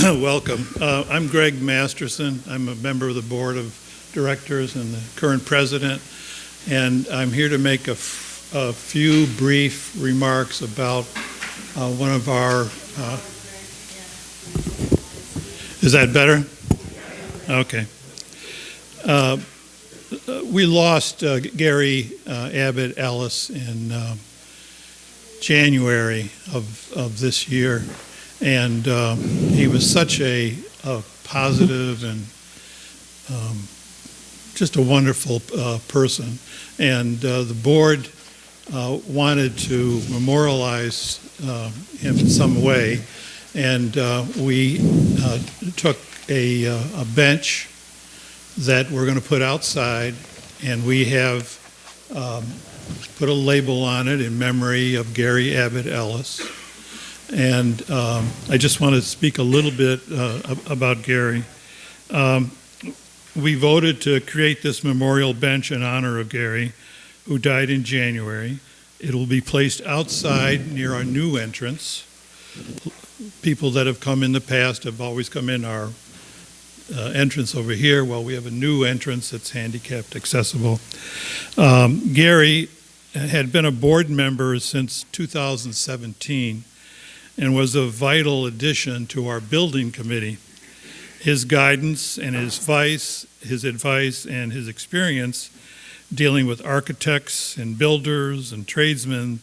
Welcome. I'm Greg Masterson. I'm a member of the board of directors and the current president, and I'm here to make a few brief remarks about one of our... Is that better? Okay. We lost Gary Abbott Ellis in January of this year. And he was such a positive and just a wonderful person. And the board wanted to memorialize him in some way. And we took a bench that we're going to put outside, and we have put a label on it in memory of Gary Abbott Ellis. And I just want to speak a little bit about Gary. We voted to create this memorial bench in honor of Gary, who died in January. It will be placed outside near our new entrance. People that have come in the past have always come in our entrance over here. Well, we have a new entrance that's handicapped accessible. Gary had been a board member since 2017. And was a vital addition to our building committee. His guidance and his advice and his experience dealing with architects and builders and tradesmen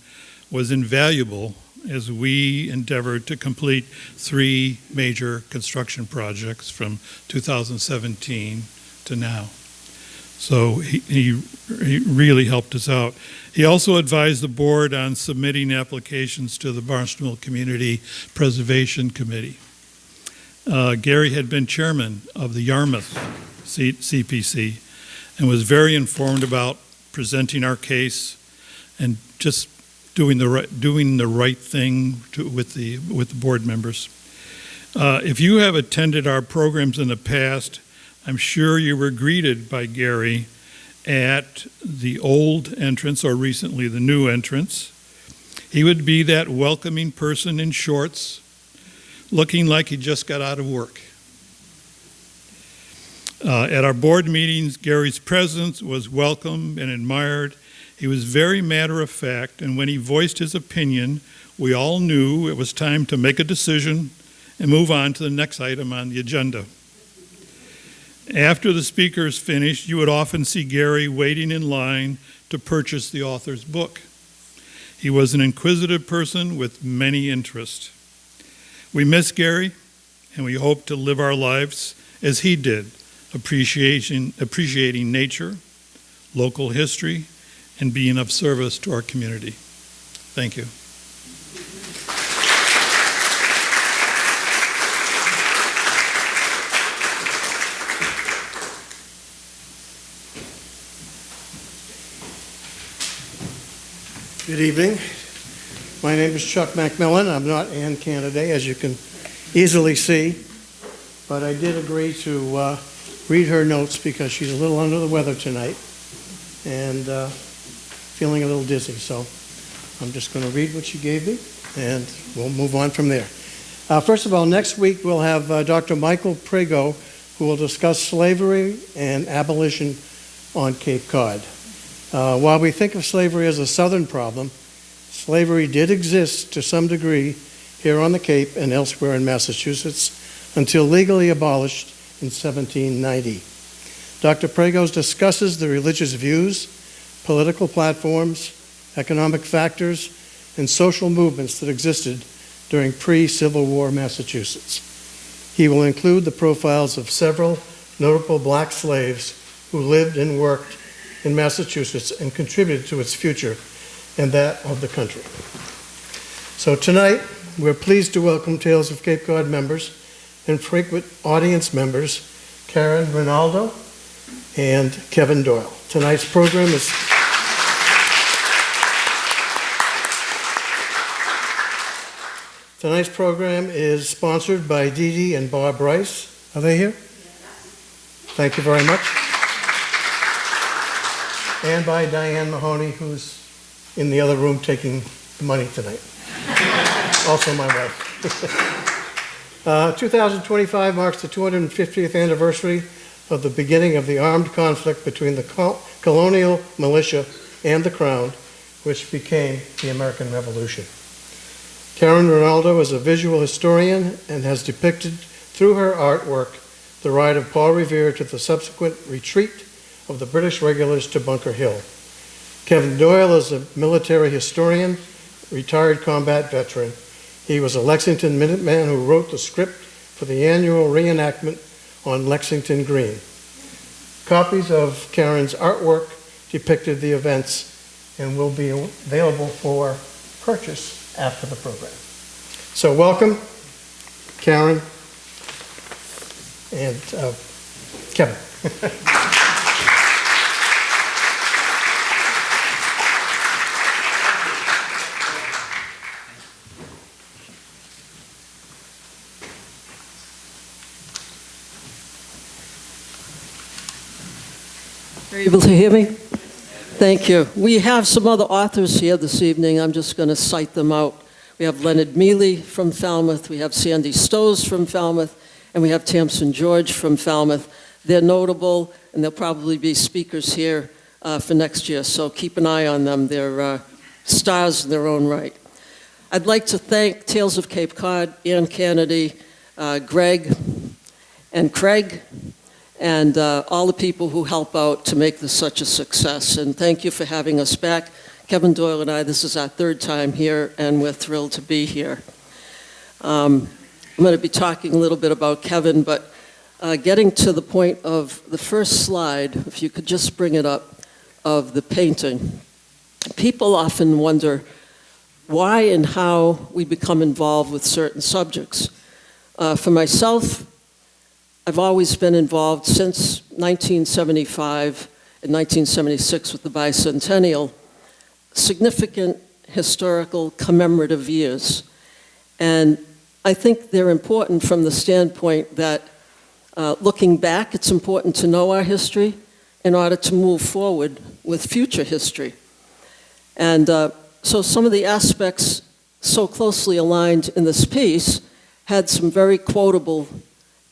was invaluable as we endeavored to complete 3 major construction projects from 2017 to now. So he really helped us out. He also advised the board on submitting applications to the Barnstable Community Preservation Committee. Gary had been chairman of the Yarmouth CPC and was very informed about presenting our case and just doing the right thing with the board members. If you have attended our programs in the past, I'm sure you were greeted by Gary at the old entrance or recently the new entrance. He would be that welcoming person in shorts, looking like he just got out of work. At our board meetings, Gary's presence was welcome and admired. He was very matter of fact, and when he voiced his opinion, we all knew it was time to make a decision and move on to the next item on the agenda. After the speakers finished, you would often see Gary waiting in line to purchase the author's book. He was an inquisitive person with many interests. We miss Gary, and we hope to live our lives as he did, appreciating nature, local history, and being of service to our community. Thank you. Good evening. My name is Chuck McMillan. I'm not Ann Canada, as you can easily see, but I did agree to read her notes because she's a little under the weather tonight and feeling a little dizzy. So I'm just going to read what she gave me, and we'll move on from there. First of all, next week we'll have Dr. Michael Prego, who will discuss slavery and abolition on Cape Cod. While we think of slavery as a southern problem, slavery did exist to some degree here on the Cape and elsewhere in Massachusetts until legally abolished in 1790. Dr. Prego discusses the religious views, political platforms, economic factors, and social movements that existed during pre-Civil War Massachusetts. He will include the profiles of several notable black slaves who lived and worked in Massachusetts and contributed to its future and that of the country. So tonight, we're pleased to welcome Tales of Cape Cod members and frequent audience members, Karen Rinaldo and Keven Doyle. Tonight's program is sponsored by Dee Dee and Bob Rice. Are they here? Thank you very much. And by Diane Mahoney, who's in the other room taking the money tonight. Also my wife. 2025 marks the 250th anniversary of the beginning of the armed conflict between the colonial militia and the Crown, which became the American Revolution. Karen Rinaldo is a visual historian and has depicted through her artwork the ride of Paul Revere to the subsequent retreat of the British regulars to Bunker Hill. Keven Doyle is a military historian, retired combat veteran. He was a Lexington Minuteman who wrote the script for the annual reenactment on Lexington Green. Copies of Karen's artwork depicted the events and will be available for purchase after the program. So welcome, Karen and Keven. Are you able to hear me? Thank you. We have some other authors here this evening. I'm just going to cite them out. We have Leonard Mealy from Falmouth, we have Sandy Stowes from Falmouth, and we have Tamsin George from Falmouth. They're notable, and they'll probably be speakers here for next year, so keep an eye on them. They're stars in their own right. I'd like to thank Tales of Cape Cod, Ann Kennedy, Greg, and Craig, and all the people who help out to make this such a success. And thank you for having us back. Keven Doyle and I, this is our third time here, and we're thrilled to be here. I'm going to be talking a little bit about Keven, but getting to the point of the first slide, if you could just bring it up, of the painting. People often wonder why and how we become involved with certain subjects. For myself, I've always been involved since 1975 and 1976 with the bicentennial, significant historical commemorative years. And I think they're important from the standpoint that looking back, it's important to know our history in order to move forward with future history. And so some of the aspects so closely aligned in this piece had some very quotable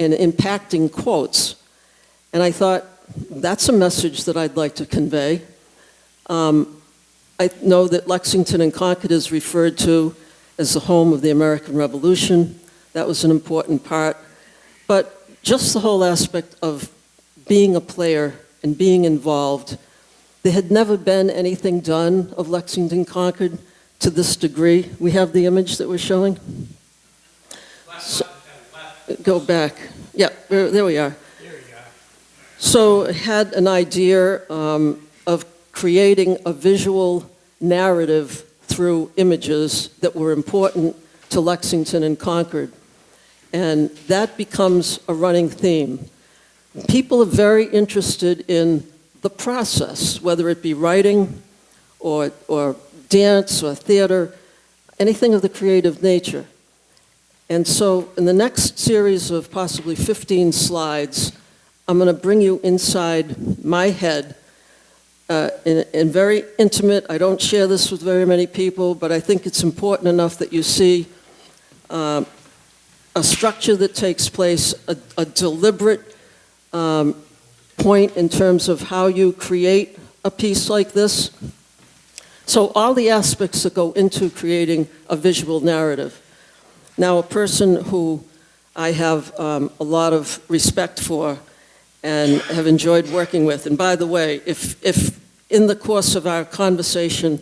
and impacting quotes. And I thought, that's a message that I'd like to convey. I know that Lexington and Concord is referred to as the home of the American Revolution. That was an important part. But just the whole aspect of being a player and being involved, there had never been anything done of Lexington Concord to this degree. We have the image that we're showing. So, go back. Yeah, there we are. There you go. So I had an idea of creating a visual narrative through images that were important to Lexington and Concord. And that becomes a running theme. People are very interested in the process, whether it be writing or dance or theater, anything of the creative nature. And so in the next series of possibly 15 slides, I'm going to bring you inside my head in very intimate. I don't share this with very many people, but I think it's important enough that you see a structure that takes place, a deliberate point in terms of how you create a piece like this. So all the aspects that go into creating a visual narrative. Now, a person who I have a lot of respect for and have enjoyed working with, and by the way, if in the course of our conversation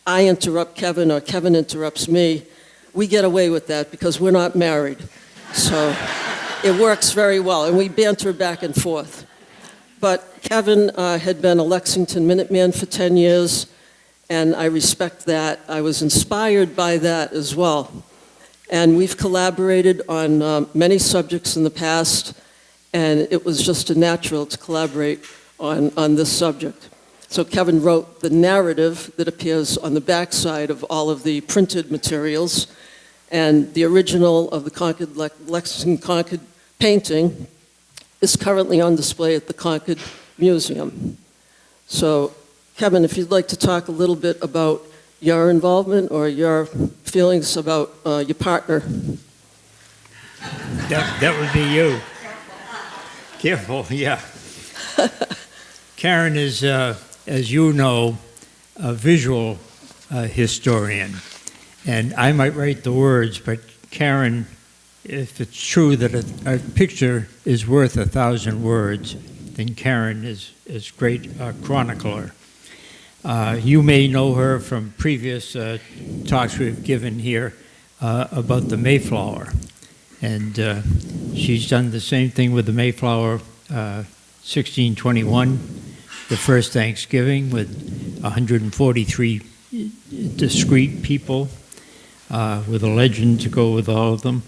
I interrupt Keven or Keven interrupts me, we get away with that because we're not married. So it works very well, and we banter back and forth. But Keven had been a Lexington Minuteman for 10 years, and I respect that. I was inspired by that as well. And we've collaborated on many subjects in the past, and it was just a natural to collaborate on this subject. So Keven wrote the narrative that appears on the backside of all of the printed materials, and the original of the Lexington Concord painting is currently on display at the Concord Museum. So Keven, if you'd like to talk a little bit about your involvement or your feelings about your partner. That would be you. Careful, yeah. Karen is, as you know, a visual historian. And I might write the words, but Karen, if it's true that a picture is worth 1,000 words, then Karen is great chronicler. You may know her from previous talks we've given here about the Mayflower. And she's done the same thing with the Mayflower 1621, the first Thanksgiving with 143 discrete people with a legend to go with all of them.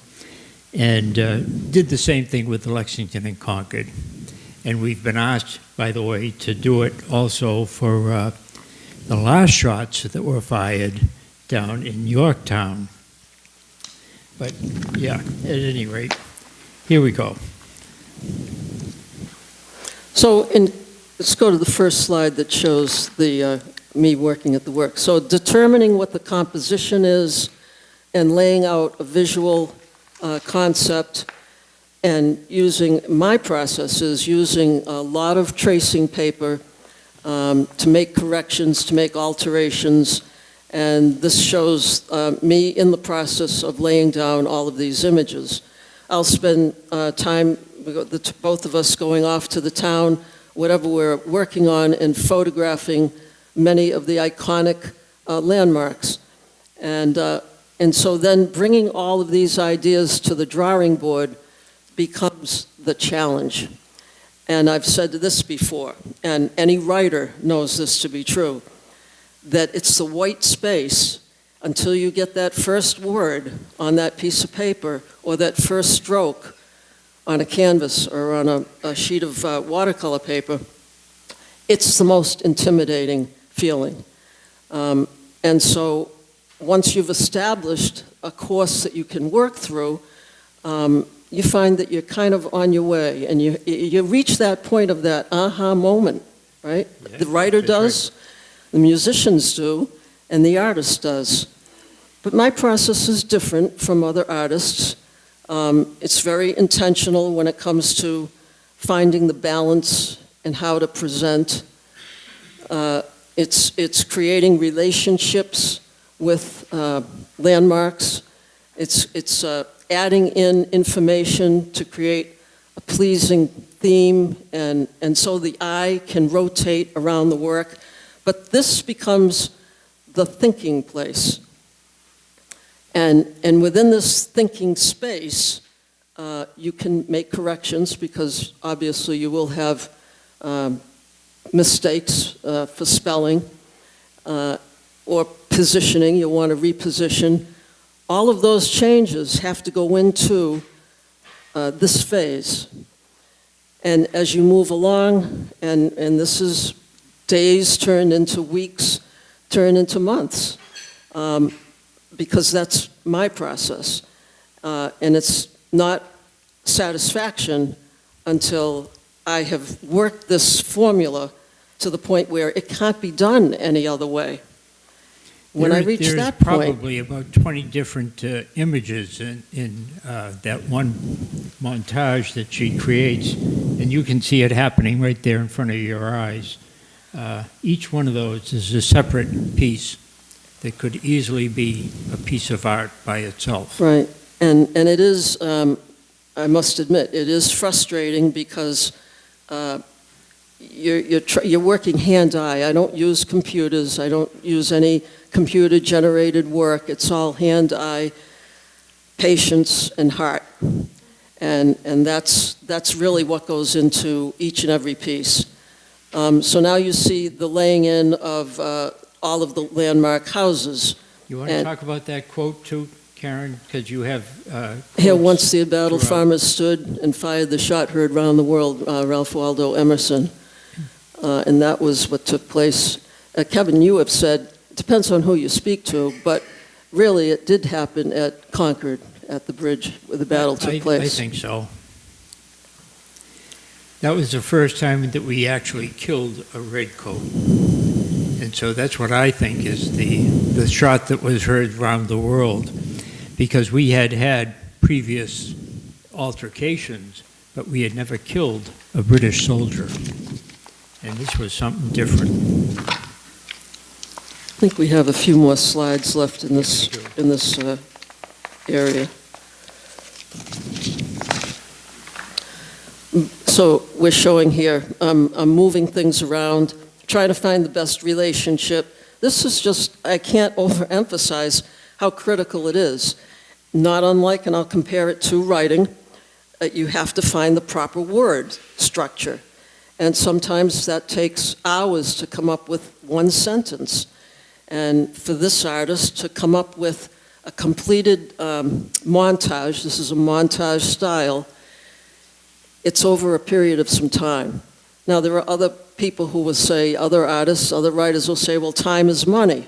And did the same thing with the Lexington and Concord. And we've been asked, by the way, to do it also for the last shots that were fired down in Yorktown. But yeah, at any rate, here we go. So let's go to the first slide that shows the me working at the work. So determining what the composition is and laying out a visual concept, and using my process is using a lot of tracing paper to make corrections, to make alterations, and this shows me in the process of laying down all of these images. I'll spend time, both of us going off to the town, whatever we're working on, and photographing many of the iconic landmarks. And so then bringing all of these ideas to the drawing board becomes the challenge. And I've said this before, and any writer knows this to be true, that it's the white space until you get that first word on that piece of paper or that first stroke on a canvas or on a sheet of watercolor paper. It's the most intimidating feeling. And so once you've established a course that you can work through, you find that you're kind of on your way, and you reach that point of that aha moment, right? Yeah, the writer does, right. The musicians do, and the artist does. But my process is different from other artists. It's very intentional when it comes to finding the balance and how to present. It's creating relationships with landmarks. It's adding in information to create a pleasing theme, and so the eye can rotate around the work. But this becomes the thinking place. And within this thinking space, you can make corrections, because obviously you will have mistakes for spelling or positioning. You'll want to reposition. All of those changes have to go into this phase. And as you move along, and this is days turned into weeks, turned into months, because that's my process. And it's not satisfaction until I have worked this formula to the point where it can't be done any other way. When I reach that point, there's probably about 20 different images in that one montage that she creates, and you can see it happening right there in front of your eyes. Each one of those is a separate piece that could easily be a piece of art by itself. right? And it is, I must admit, it is frustrating because you're working hand-eye. I don't use computers. I don't use any computer-generated work. It's all hand-eye, patience, and heart. And that's really what goes into each and every piece. So now you see the laying in of all of the landmark houses. You want to talk about that quote too, Karen? Because you have Here quotes once the battle throughout. farmers stood and fired the shot heard round the world, Ralph Waldo Emerson. And that was what took place. Kevin, you have said, it depends on who you speak to, but really it did happen at Concord, at the bridge where the battle took place. I think so. That was the first time that we actually killed a redcoat. And so that's what I think is the shot that was heard around the world, because we had previous altercations, but we had never killed a British soldier. And this was something different. I think we have a few more slides left in this area. So we're showing here, I'm moving things around, trying to find the best relationship. This is just, I can't overemphasize how critical it is. Not unlike, and I'll compare it to writing, you have to find the proper word structure. And sometimes that takes hours to come up with one sentence. And for this artist to come up with a completed montage, this is a montage style, it's over a period of some time. Now, there are other people who will say, other artists, other writers will say, well, time is money.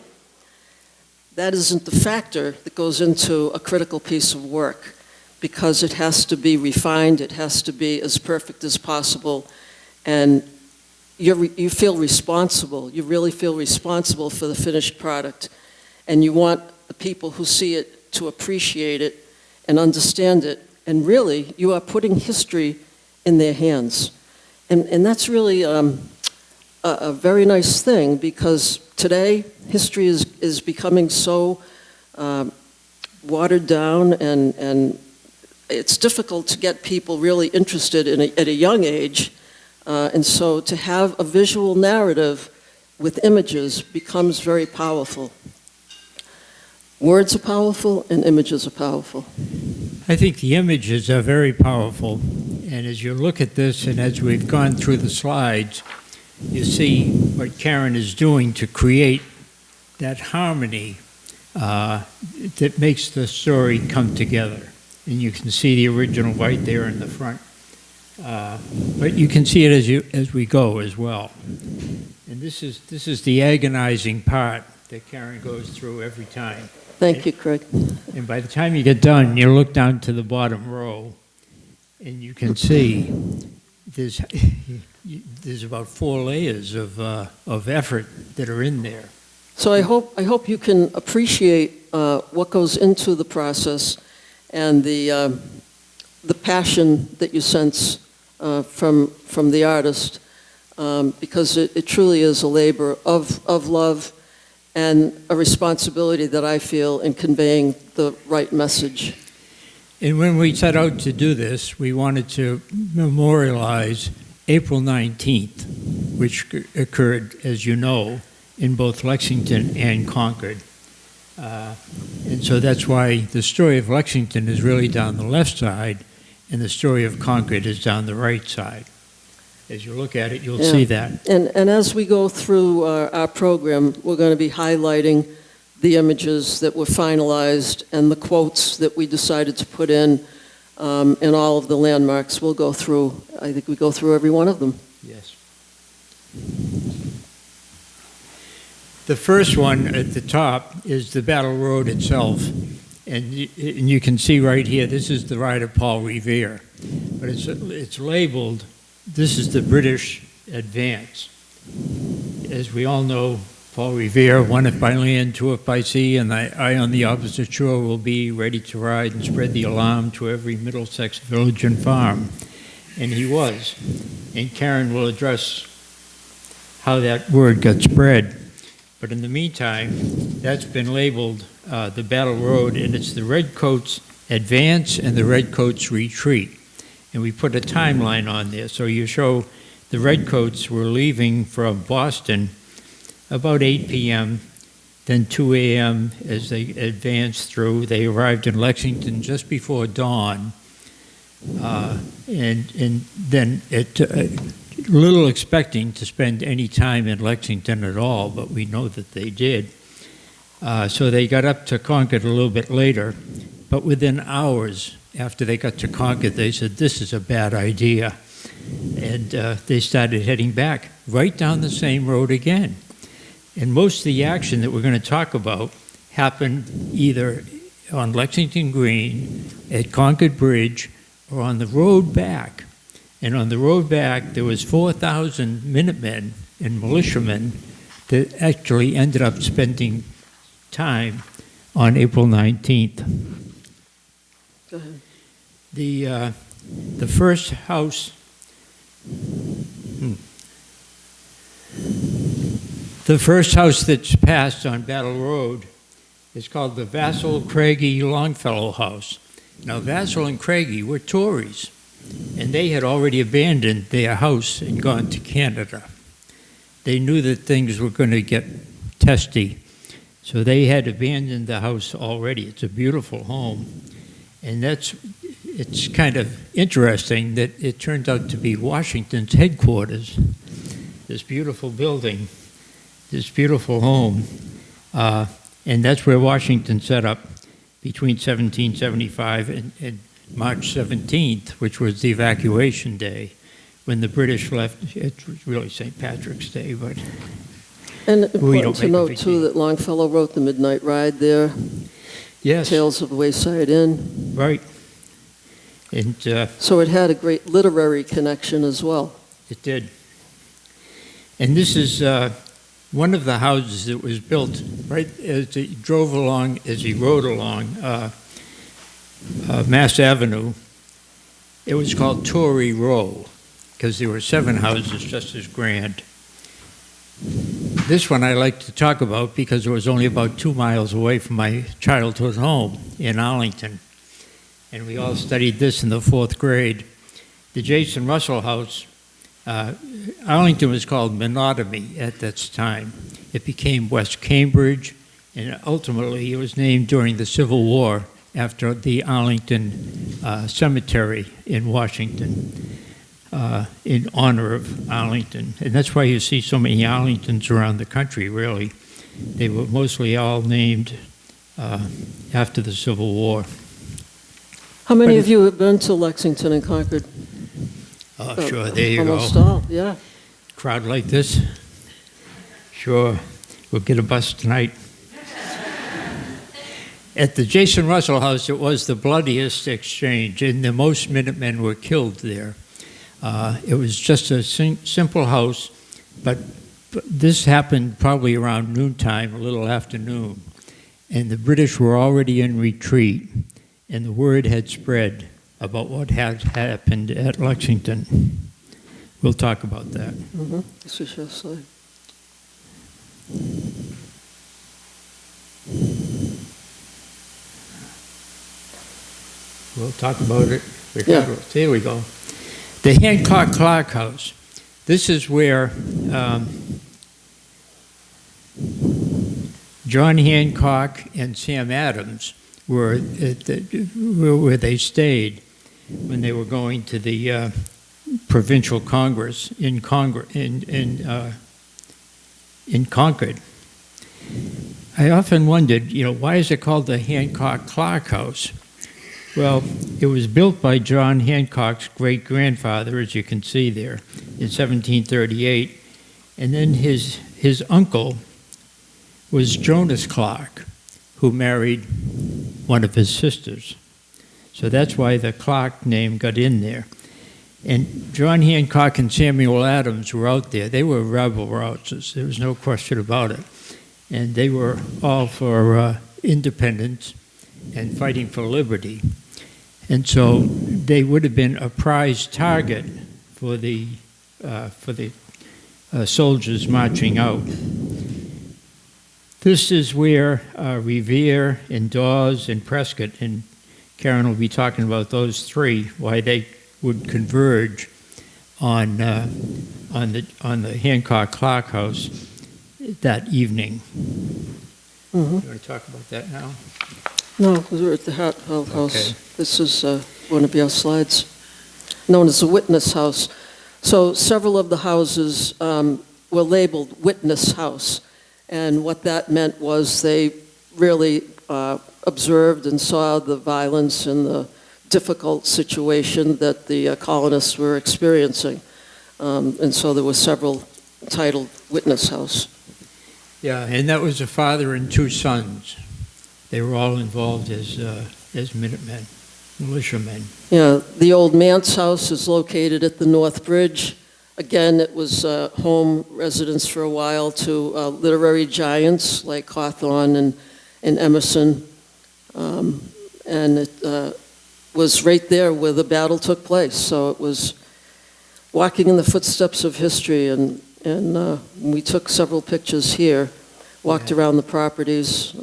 That isn't the factor that goes into a critical piece of work, because it has to be refined, it has to be as perfect as possible, and you feel responsible. You really feel responsible for the finished product, and you want the people who see it to appreciate it and understand it, and really, you are putting history in their hands. And that's really a very nice thing, because today, history is becoming so watered down, and it's difficult to get people really interested at a young age. And so to have a visual narrative with images becomes very powerful. Words are powerful and images are powerful. I think the images are very powerful. And as you look at this, and as we've gone through the slides, you see what Karen is doing to create that harmony that makes the story come together. And you can see the original right there in the front. But you can see it as we go as well. And this is the agonizing part that Karen goes through every time. Thank you, Craig. And by the time you get done, you look down to the bottom row, and you can see there's about 4 layers of effort that are in there. So I hope you can appreciate what goes into the process and the passion that you sense from the artist, because it truly is a labor of love and a responsibility that I feel in conveying the right message. And when we set out to do this, we wanted to memorialize April 19th, which occurred, as you know, in both Lexington and Concord. And so that's why the story of Lexington is really down the left side, and the story of Concord is down the right side. As you look at it, you'll see that. And as we go through our program, we're going to be highlighting the images that were finalized and the quotes that we decided to put in, and all of the landmarks. We'll go through, I think we go through every one of them. Yes. The first one at the top is the Battle Road itself. And you can see right here, this is the ride of Paul Revere. But it's labeled, this is the British advance. As we all know, Paul Revere, one if by land, two if by sea, and I on the opposite shore will be ready to ride and spread the alarm to every Middlesex village and farm. And he was. And Karen will address how that word got spread. But in the meantime, that's been labeled the Battle Road, and it's the Redcoats advance and the Redcoats retreat. And we put a timeline on there. So you show the Redcoats were leaving from Boston about 8 p.m., then 2 a.m. as they advanced through. They arrived in Lexington just before dawn. And then little expecting to spend any time in Lexington at all, but we know that they did. So they got up to Concord a little bit later, but within hours after they got to Concord, they said, this is a bad idea. And they started heading back right down the same road again. And most of the action that we're going to talk about happened either on Lexington Green, at Concord Bridge, or on the road back. And on the road back, there was 4,000 Minutemen and militiamen that actually ended up spending time on April 19th. Go ahead. The first house, the first house that's passed on Battle Road is called the Vassall Craigie Longfellow House. Now, Vassall and Craigie were Tories, and they had already abandoned their house and gone to Canada. They knew that things were going to get testy, so they had abandoned the house already. It's a beautiful home, and it's kind of interesting that it turned out to be Washington's headquarters. This beautiful building, this beautiful home, and that's where Washington set up between 1775 and March 17th, which was the evacuation day, when the British left. It was really St. Patrick's Day, but And we important don't to make a note, big too, deal. that Longfellow wrote The Midnight Ride there, Yes, Tales of the Wayside Inn. right. And So it had a great literary connection as well. it did. And this is one of the houses that was built right as he drove along, as he rode along Mass Avenue. It was called Tory Row because there were 7 houses just as grand. This one I like to talk about because it was only about 2 miles away from my childhood home in Arlington. And we all studied this in the 4th grade. The Jason Russell House, Arlington was called Monotony at that time. It became West Cambridge, and ultimately it was named during the Civil War after the Arlington Cemetery in Washington, in honor of Arlington. And that's why you see so many Arlingtons around the country, really. They were mostly all named after the Civil War. How many of you have been to Lexington and Concord? Oh, sure, there you go. Almost all, yeah. Crowd like this? Sure, we'll get a bus tonight. At the Jason Russell House, it was the bloodiest exchange, and the most Minutemen were killed there. It was just a simple house, but this happened probably around noontime, a little after noon, and the British were already in retreat, and the word had spread about what had happened at Lexington. We'll talk about that. Mm-hmm. This is your slide. We'll talk about it. Ricardo. There we go. The Hancock Clark House. This is where John Hancock and Sam Adams were where they stayed when they were going to the provincial congress in Concord. I often wondered, why is it called the Hancock Clark House? Well, it was built by John Hancock's great-grandfather, as you can see there, in 1738, and then his uncle was Jonas Clark, who married one of his sisters. So that's why the Clark name got in there. And John Hancock and Samuel Adams were out there. They were rebel rousers. There was no question about it. And they were all for independence and fighting for liberty. And so they would have been a prize target for the soldiers marching out. This is where Revere and Dawes and Prescott, and Karen will be talking about those 3, why they would converge on the Hancock Clark House that evening. Mm-hmm. You want to talk about that now? No, we're at the Hartwell House. Okay. This is one of your slides, known as the Witness House. So several of the houses were labeled Witness House, and what that meant was they really observed and saw the violence and the difficult situation that the colonists were experiencing. And so there were several titled Witness House. Yeah, and that was a father and 2 sons. They were all involved as Minutemen, militiamen. Yeah, the old Manse House is located at the North Bridge. Again, it was home residence for a while to literary giants like Hawthorne and Emerson. And it was right there where the battle took place. So it was walking in the footsteps of history, and we took several pictures here, walked around the properties.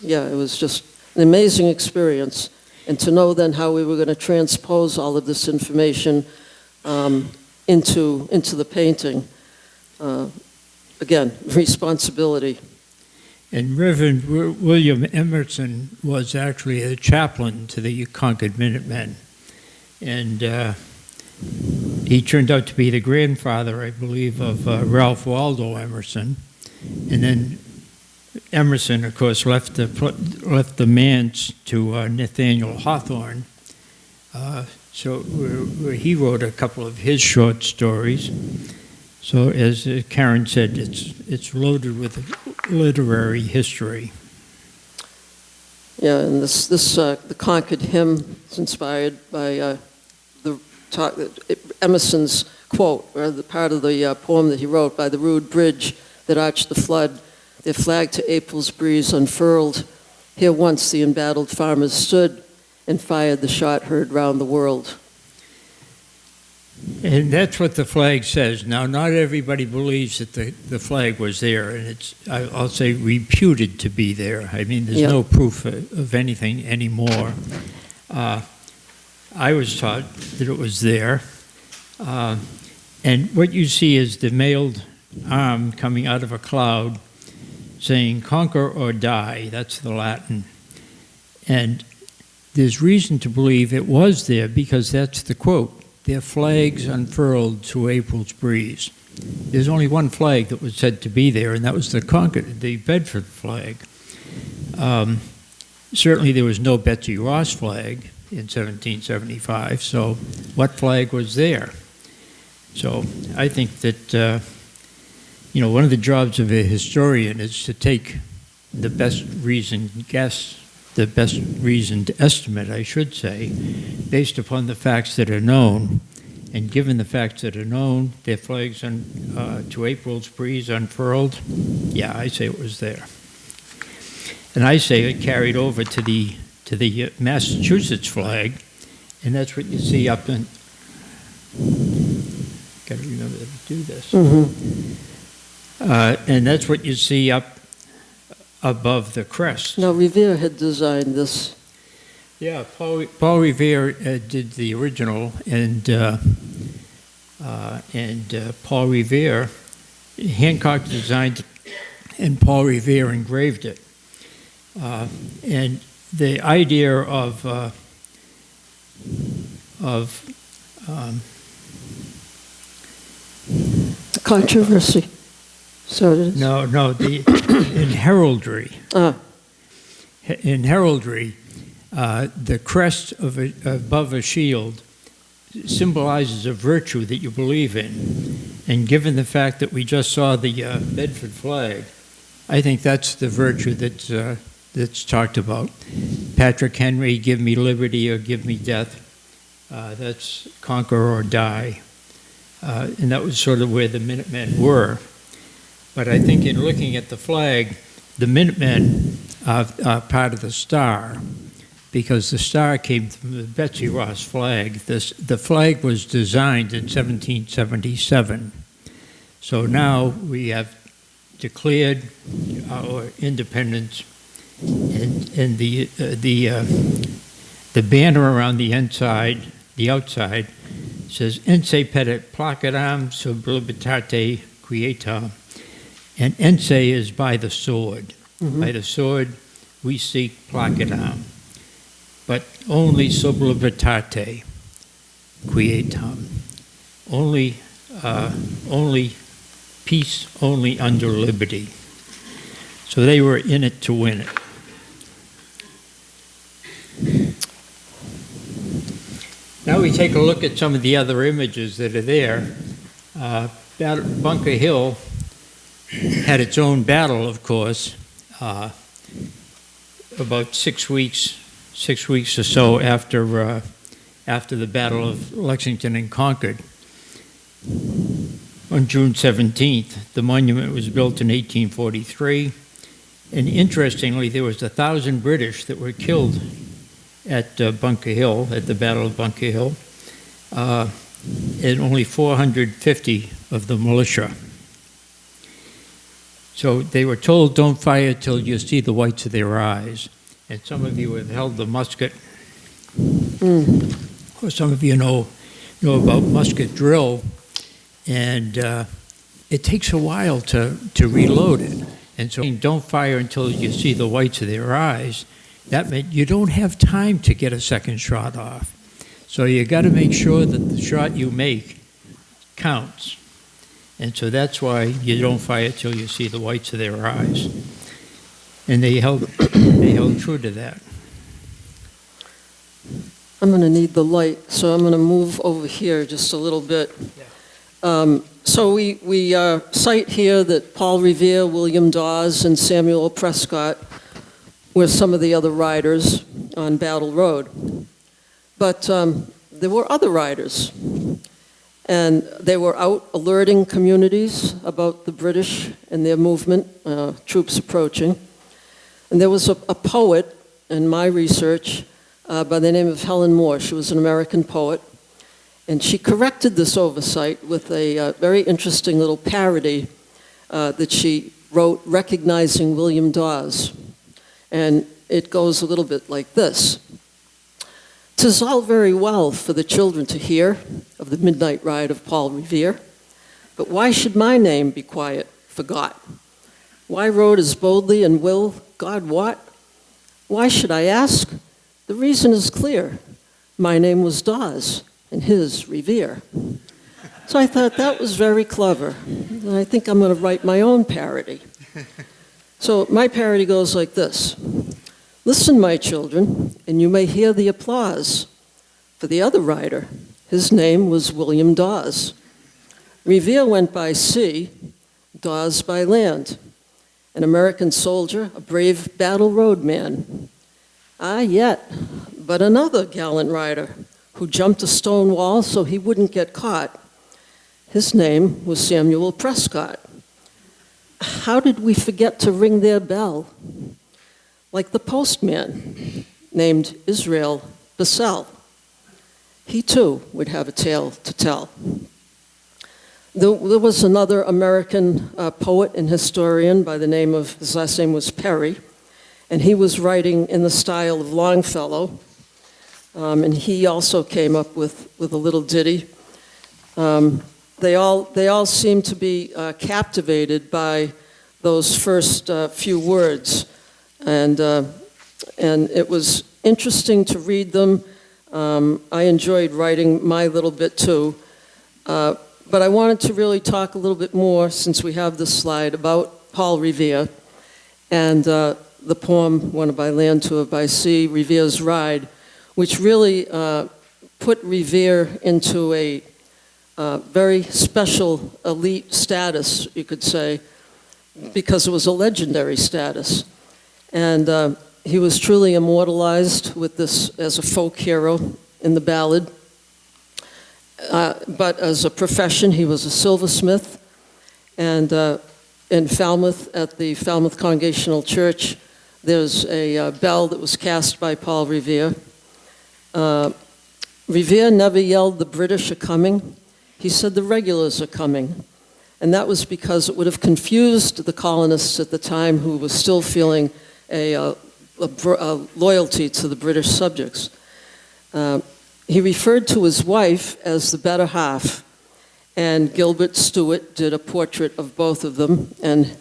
Yeah, it was just an amazing experience. And to know then how we were going to transpose all of this information into the painting. Again, responsibility. And Reverend William Emerson was actually a chaplain to the Concord Minutemen. And he turned out to be the grandfather, I believe, of Ralph Waldo Emerson. And then Emerson, of course, left the manse to Nathaniel Hawthorne. So he wrote a couple of his short stories. So as Karen said, it's loaded with literary history. Yeah, and the Concord hymn is inspired by Emerson's quote, or the part of the poem that he wrote, by the rude bridge that arched the flood, their flag to April's breeze unfurled. Here once the embattled farmers stood and fired the shot heard round the world. And that's what the flag says. Now, not everybody believes that the flag was there, and it's, I'll say, reputed to be there. I mean, there's no proof of anything anymore. I was taught that it was there. And what you see is the mailed arm coming out of a cloud saying, "Conquer or die." That's the Latin. And there's reason to believe it was there because that's the quote. Their flags unfurled to April's breeze. There's only one flag that was said to be there, and that was the Bedford flag. Certainly there was no Betsy Ross flag in 1775, so what flag was there? So I think that, one of the jobs of a historian is to take the best reasoned guess, the best reasoned estimate, I should say, based upon the facts that are known. And given the facts that are known, their flags to April's breeze unfurled, yeah, I say it was there. And I say it carried over to the Massachusetts flag, and that's what you see up in, gotta remember to do this. And that's what you see up above the crest. Now, Revere had designed this. Yeah, Paul Revere did the original, and Paul Revere, Hancock designed, and Paul Revere engraved it. And the idea of Controversy. So it is. No, in heraldry. In heraldry, the crest above a shield symbolizes a virtue that you believe in. And given the fact that we just saw the Bedford flag, I think that's the virtue that's talked about. Patrick Henry, give me liberty or give me death. That's conquer or die. And that was sort of where the Minutemen were. But I think in looking at the flag, the Minutemen are part of the star, because the star came from the Betsy Ross flag. The flag was designed in 1777. So now we have declared our independence, and the banner around the inside, the outside, says "Ense petit placidam sub libertate quieta," and "Ense" is by the sword. By the sword, we seek placidam, but only sub libertate quietam. Only peace, only under liberty. So they were in it to win it. Now we take a look at some of the other images that are there. Bunker Hill had its own battle, of course, about 6 weeks or so after the Battle of Lexington and Concord. On June 17th, the monument was built in 1843, and interestingly, there was 1,000 British that were killed at Bunker Hill, at the Battle of Bunker Hill, and only 450 of the militia. So they were told, don't fire till you see the whites of their eyes. And some of you have held the musket. Or some of you know about musket drill. And it takes a while to reload it. And so don't fire until you see the whites of their eyes. That meant you don't have time to get a second shot off. So you got to make sure that the shot you make counts. And so that's why you don't fire till you see the whites of their eyes. And they held true to that. I'm going to need the light, so I'm going to move over here just a little bit. So we cite here that Paul Revere, William Dawes, and Samuel Prescott were some of the other riders on Battle Road. But there were other riders, and they were out alerting communities about the British and their movement, troops approaching. And there was a poet in my research by the name of Helen Moore. She was an American poet. And she corrected this oversight with a very interesting little parody that she wrote, recognizing William Dawes. And it goes a little bit like this. "'Tis all very well for the children to hear of the midnight ride of Paul Revere, but why should my name be quiet, forgot? Why rode as boldly and will God wot? Why should I ask? The reason is clear. My name was Dawes, and his Revere." So I thought that was very clever. And I think I'm going to write my own parody. So my parody goes like this. "Listen, my children, and you may hear the applause for the other rider. His name was William Dawes. Revere went by sea, Dawes by land. An American soldier, a brave battle road man. Ah, yet, but another gallant rider who jumped a stone wall so he wouldn't get caught. His name was Samuel Prescott. How did we forget to ring their bell? Like the postman named Israel Bissell. He too would have a tale to tell." There was another American poet and historian by the name of, his last name was Perry, and he was writing in the style of Longfellow. And he also came up with a little ditty. They all seem to be captivated by those first few words, and it was interesting to read them. I enjoyed writing my little bit too, but I wanted to really talk a little bit more, since we have this slide, about Paul Revere and the poem "One by Land, Two by Sea," Revere's Ride, which really put Revere into a very special elite status, you could say, because it was a legendary status. And he was truly immortalized with this as a folk hero in the ballad. But as a profession, he was a silversmith. And in Falmouth, at the Falmouth Congregational Church, there's a bell that was cast by Paul Revere. Revere never yelled, "The British are coming." He said, "The regulars are coming." And that was because it would have confused the colonists at the time, who were still feeling a loyalty to the British subjects. He referred to his wife as the better half, and Gilbert Stuart did a portrait of both of them, and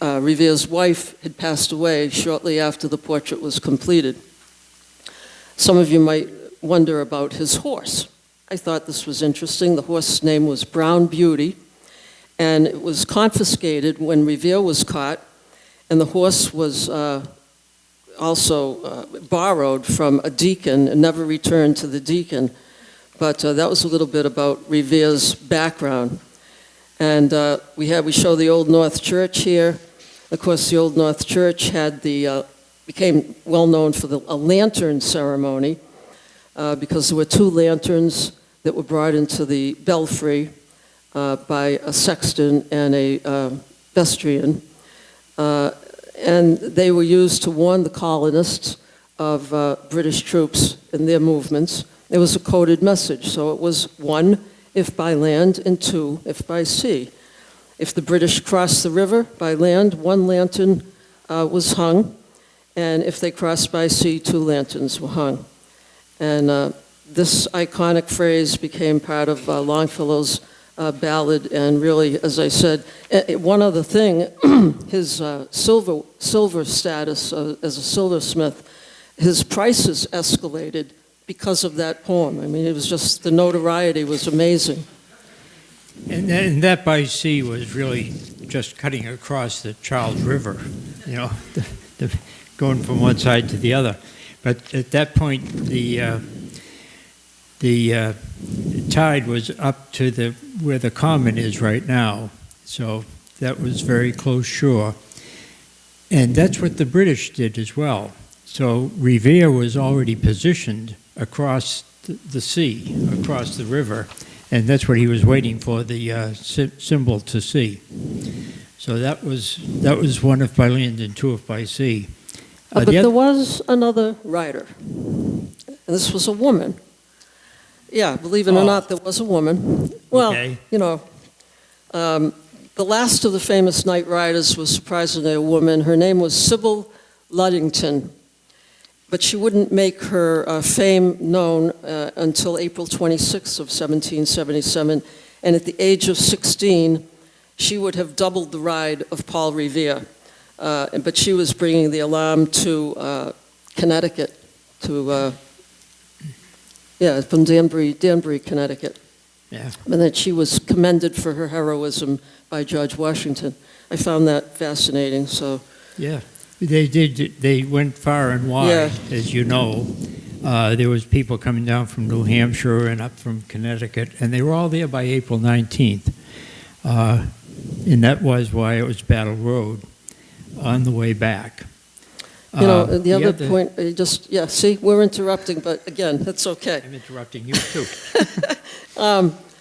Revere's wife had passed away shortly after the portrait was completed. Some of you might wonder about his horse. I thought this was interesting. The horse's name was Brown Beauty, and it was confiscated when Revere was caught, and the horse was also borrowed from a deacon and never returned to the deacon. But that was a little bit about Revere's background. And we show the Old North Church here. Of course, the Old North Church had became well known for a lantern ceremony, because there were two lanterns that were brought into the belfry by a sexton and a vestryman. And they were used to warn the colonists of British troops and their movements. It was a coded message, so it was 1, if by land, and 2, if by sea. If the British crossed the river by land, 1 lantern was hung, and if they crossed by sea, 2 lanterns were hung. And this iconic phrase became part of Longfellow's ballad, and really, as I said, one other thing, his silver status as a silversmith, his prices escalated because of that poem. I mean, it was just, the notoriety was amazing. And that by sea was really just cutting across the Charles River, you know, going from one side to the other. But at that point, the tide was up to where the common is right now. So that was very close shore. And that's what the British did as well. So Revere was already positioned across the sea, across the river, and that's what he was waiting for, the symbol to see. So that was 1 if by land and 2 if by sea. But there was another writer, and this was a woman. Yeah, believe it or not, there was a woman. Well, okay. You know, the last of the famous night riders was surprisingly a woman. Her name was Sybil Luddington, but she wouldn't make her fame known until April 26th of 1777, and at the age of 16, she would have doubled the ride of Paul Revere. But she was bringing the alarm to Connecticut, from Danbury, Connecticut. Yeah. And that she was commended for her heroism by George Washington. I found that fascinating. So. Yeah, they did. They went far and wide, Yeah. as you know. There was people coming down from New Hampshire and up from Connecticut, and they were all there by April 19th. And that was why it was Battle Road on the way back. You know, the other point, see, we're interrupting, but again, that's okay. I'm interrupting you too.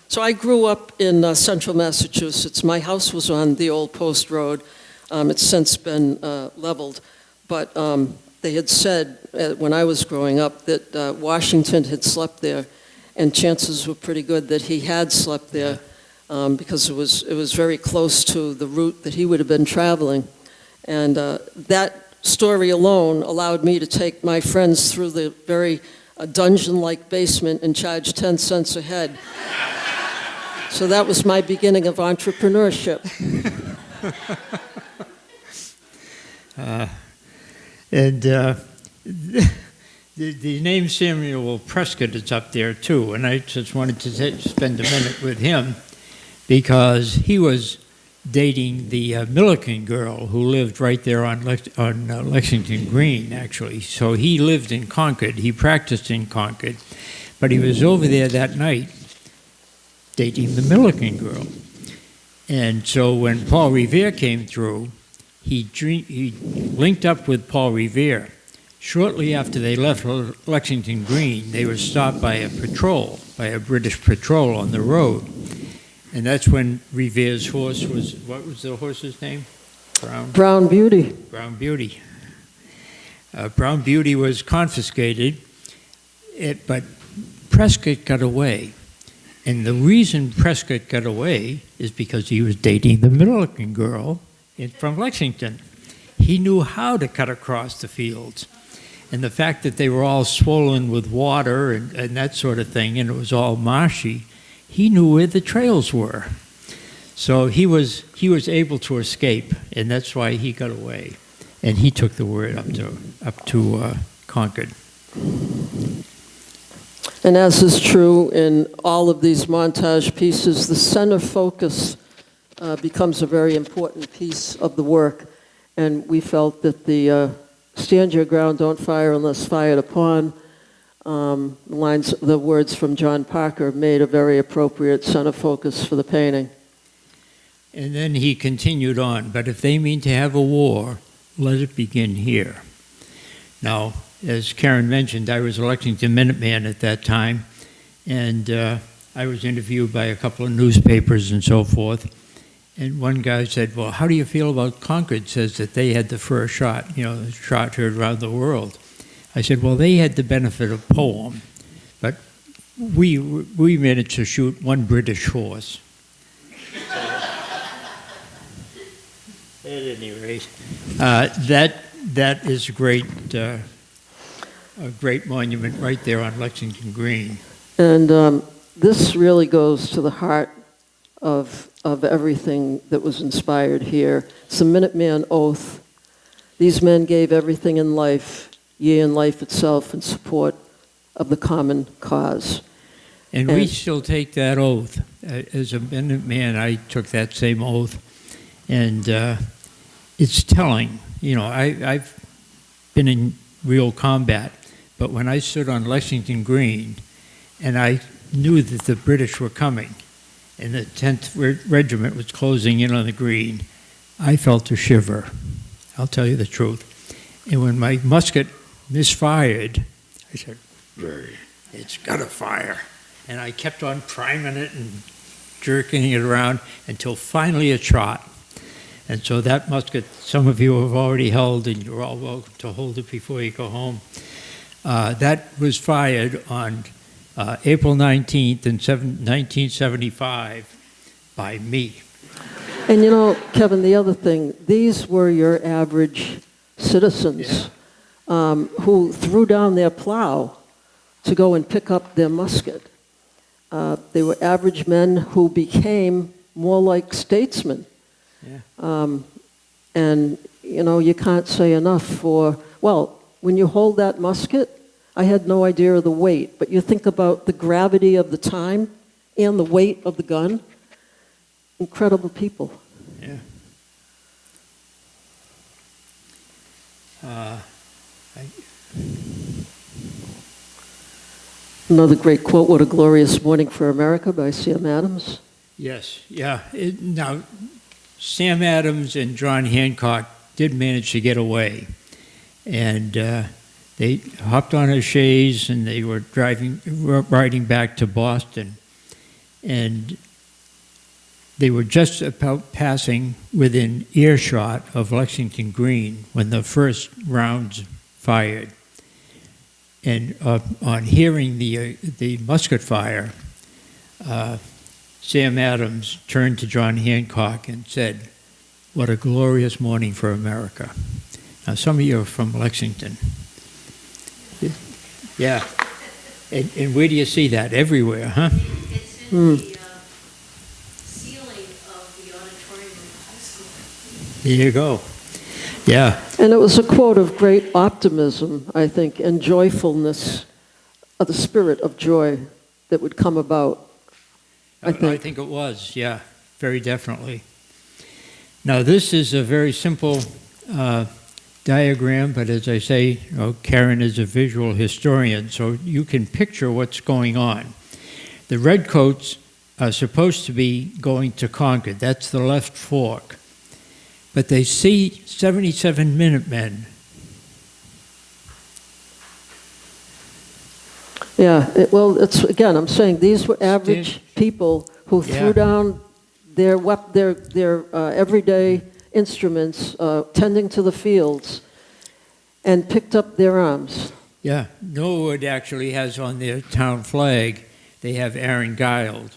So I grew up in central Massachusetts. My house was on the old post road. It's since been leveled, but they had said when I was growing up that Washington had slept there, and chances were pretty good that he had slept there because it was very close to the route that he would have been traveling. And that story alone allowed me to take my friends through the very dungeon-like basement and charge 10 cents a head. So that was my beginning of entrepreneurship. The name Samuel Prescott is up there too, and I just wanted to spend a minute with him because he was dating the Milliken girl who lived right there on Lexington Green, actually. So he lived in Concord. He practiced in Concord, but he was over there that night dating the Milliken girl. And so when Paul Revere came through, he linked up with Paul Revere. Shortly after they left Lexington Green, they were stopped by a British patrol on the road. And that's when Revere's horse was, what was the horse's name? Brown Beauty. Brown Beauty. Brown Beauty was confiscated, but Prescott got away. And the reason Prescott got away is because he was dating the Milliken girl from Lexington. He knew how to cut across the fields. And the fact that they were all swollen with water and that sort of thing, and it was all marshy, he knew where the trails were. So he was able to escape, and that's why he got away. And he took the word up to Concord. And as is true in all of these montage pieces, the center focus becomes a very important piece of the work. And we felt that the stand your ground, don't fire unless fired upon, the words from John Parker made a very appropriate center focus for the painting. And then he continued on, but if they mean to have a war, let it begin here. Now, as Karen mentioned, I was a Lexington Minuteman at that time, and I was interviewed by a couple of newspapers and so forth. And one guy said, well, how do you feel about Concord? Says that they had the first shot, the shot heard around the world. I said, well, they had the benefit of poem, but we managed to shoot one British horse. At any rate, that is a great monument right there on Lexington Green. And this really goes to the heart of everything that was inspired here. It's the Minuteman Oath. These men gave everything in life, yea, in life itself, in support of the common cause. And we still take that oath. As a Minuteman, I took that same oath. And it's telling. You know, I've been in real combat, but when I stood on Lexington Green and I knew that the British were coming and the 10th Regiment was closing in on the green, I felt a shiver. I'll tell you the truth. And when my musket misfired, I said, it's got to fire. And I kept on priming it and jerking it around until finally it shot. And so that musket, some of you have already held, and you're all welcome to hold it before you go home. That was fired on April 19th in 1975 by me. And you know, Kevin, the other thing, these were your average citizens who threw down their plow to go and pick up their musket. They were average men who became more like statesmen. Yeah. And, you know, you can't say enough for, well, when you hold that musket, I had no idea of the weight, but you think about the gravity of the time and the weight of the gun. Incredible people. Yeah. Another great quote, "What a Glorious Morning for America" by Sam Adams. Yes, yeah. Now, Sam Adams and John Hancock did manage to get away. And they hopped on a chaise and they were riding back to Boston. And they were just about passing within earshot of Lexington Green when the first rounds fired. And on hearing the musket fire, Sam Adams turned to John Hancock and said, "What a glorious morning for America." Now, some of you are from Lexington. Yeah. And where do you see that? Everywhere, huh? It's in the ceiling of the auditorium of the high school. There you go. Yeah. And it was a quote of great optimism, I think, and joyfulness, of the spirit of joy that would come about, I think. It was, yeah, very definitely. Now, this is a very simple diagram, but as I say, Karen is a visual historian, so you can picture what's going on. The redcoats are supposed to be going to Concord. That's the left fork. But they see 77 Minutemen. Yeah, it's again, I'm saying these were average people who threw down their everyday instruments, tending to the fields, and picked up their arms. Yeah, Norwood actually has on their town flag, they have Aaron Guild,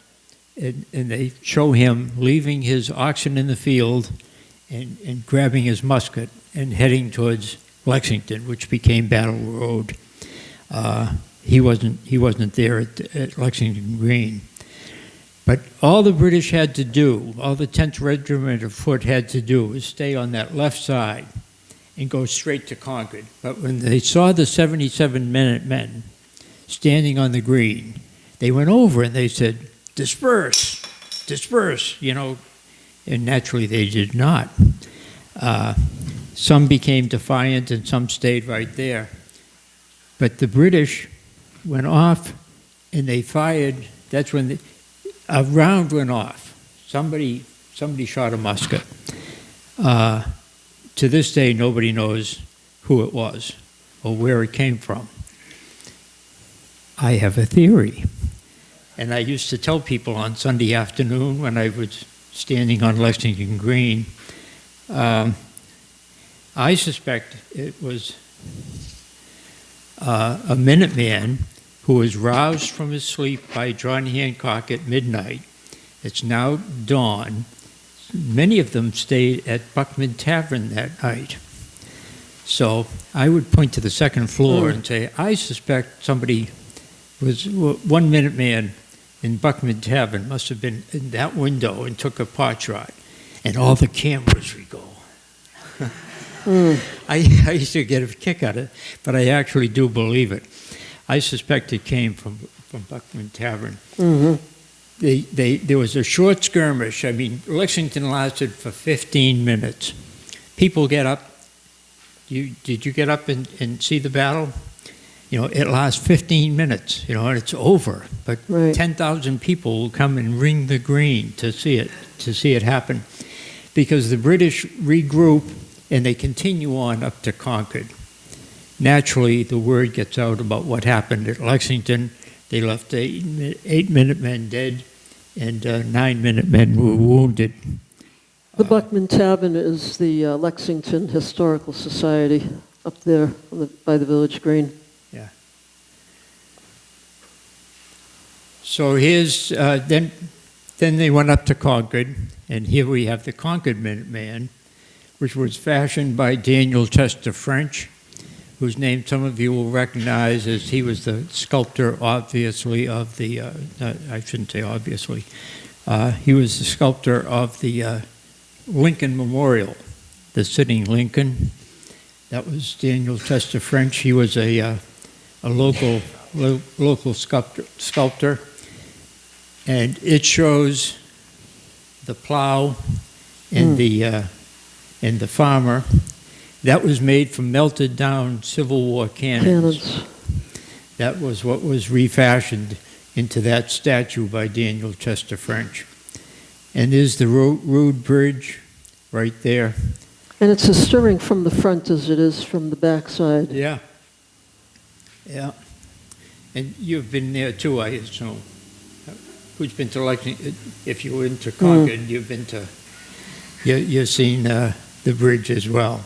and they show him leaving his oxen in the field and grabbing his musket and heading towards Lexington, which became Battle Road. He wasn't there at Lexington Green. But all the British had to do, all the 10th Regiment of Foot had to do was stay on that left side and go straight to Concord. But when they saw the 77 Minutemen standing on the green, they went over and they said, "Disperse, disperse," and naturally they did not. Some became defiant and some stayed right there. But the British went off and they fired. That's when a round went off. Somebody shot a musket. To this day, nobody knows who it was or where it came from. I have a theory. And I used to tell people on Sunday afternoon when I was standing on Lexington Green, I suspect it was a Minuteman who was roused from his sleep by John Hancock at midnight. It's now dawn. Many of them stayed at Buckman Tavern that night. So I would point to the second floor and say, I suspect somebody was, one Minuteman in Buckman Tavern must have been in that window and took a pot shot, and all the cameras would go. I used to get a kick out of it, but I actually do believe it. I suspect it came from Buckman Tavern. There was a short skirmish. I mean, Lexington lasted for 15 minutes. People get up. Did you get up and see the battle? You know, it lasts 15 minutes, you know, and it's over. But Right. 10,000 people will come and ring the green to see it happen. Because the British regroup and they continue on up to Concord. Naturally, the word gets out about what happened at Lexington. They left eight Minutemen dead, and 9 Minutemen were wounded. The Buckman Tavern is the Lexington Historical Society up there by the Village Green. So here's, then they went up to Concord, and here we have the Concord Minuteman, which was fashioned by Daniel Chester French, whose name some of you will recognize as he was the sculptor, obviously, of the, I shouldn't say obviously, he was the sculptor of the Lincoln Memorial, the sitting Lincoln. That was Daniel Chester French. He was a local sculptor. And it shows the plow and the farmer. That was made from melted down Civil War cannons. That was what was refashioned into that statue by Daniel Chester French. And there's the Rood Bridge right there. And it's as stirring from the front as it is from the backside. Yeah. Yeah. And you've been there too, I assume. Who's been to Lexington? If you went to Concord, you've been to, you've seen the bridge as well.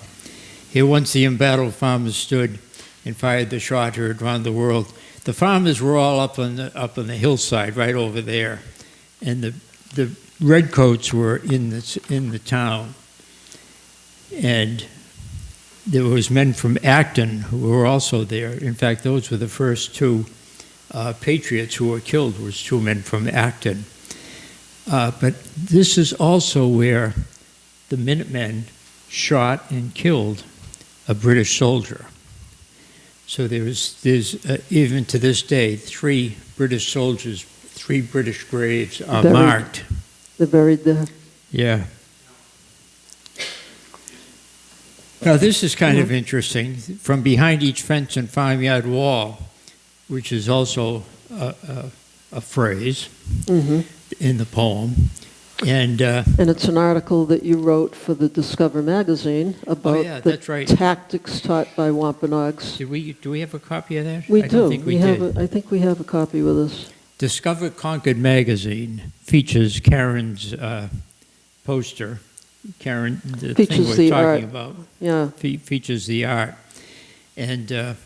Here once the embattled farmers stood and fired the shot heard round the world. The farmers were all up on the hillside right over there, and the redcoats were in the town. And there was men from Acton who were also there. In fact, those were the first two patriots who were killed, was two men from Acton. But this is also where the Minutemen shot and killed a British soldier. So there's even to this day, 3 British soldiers, 3 British graves are marked. They're buried there. Yeah. Now this is kind of interesting. From behind each fence and farmyard wall, which is also a phrase in the poem. And it's an article that you wrote for the Discover magazine about that's right. Tactics taught by Wampanoags. Do we have a copy of that? We I do. don't think we did. I think we have a copy with us. Discover Concord magazine features Karen's poster. Karen, the thing we're talking about, features the art. And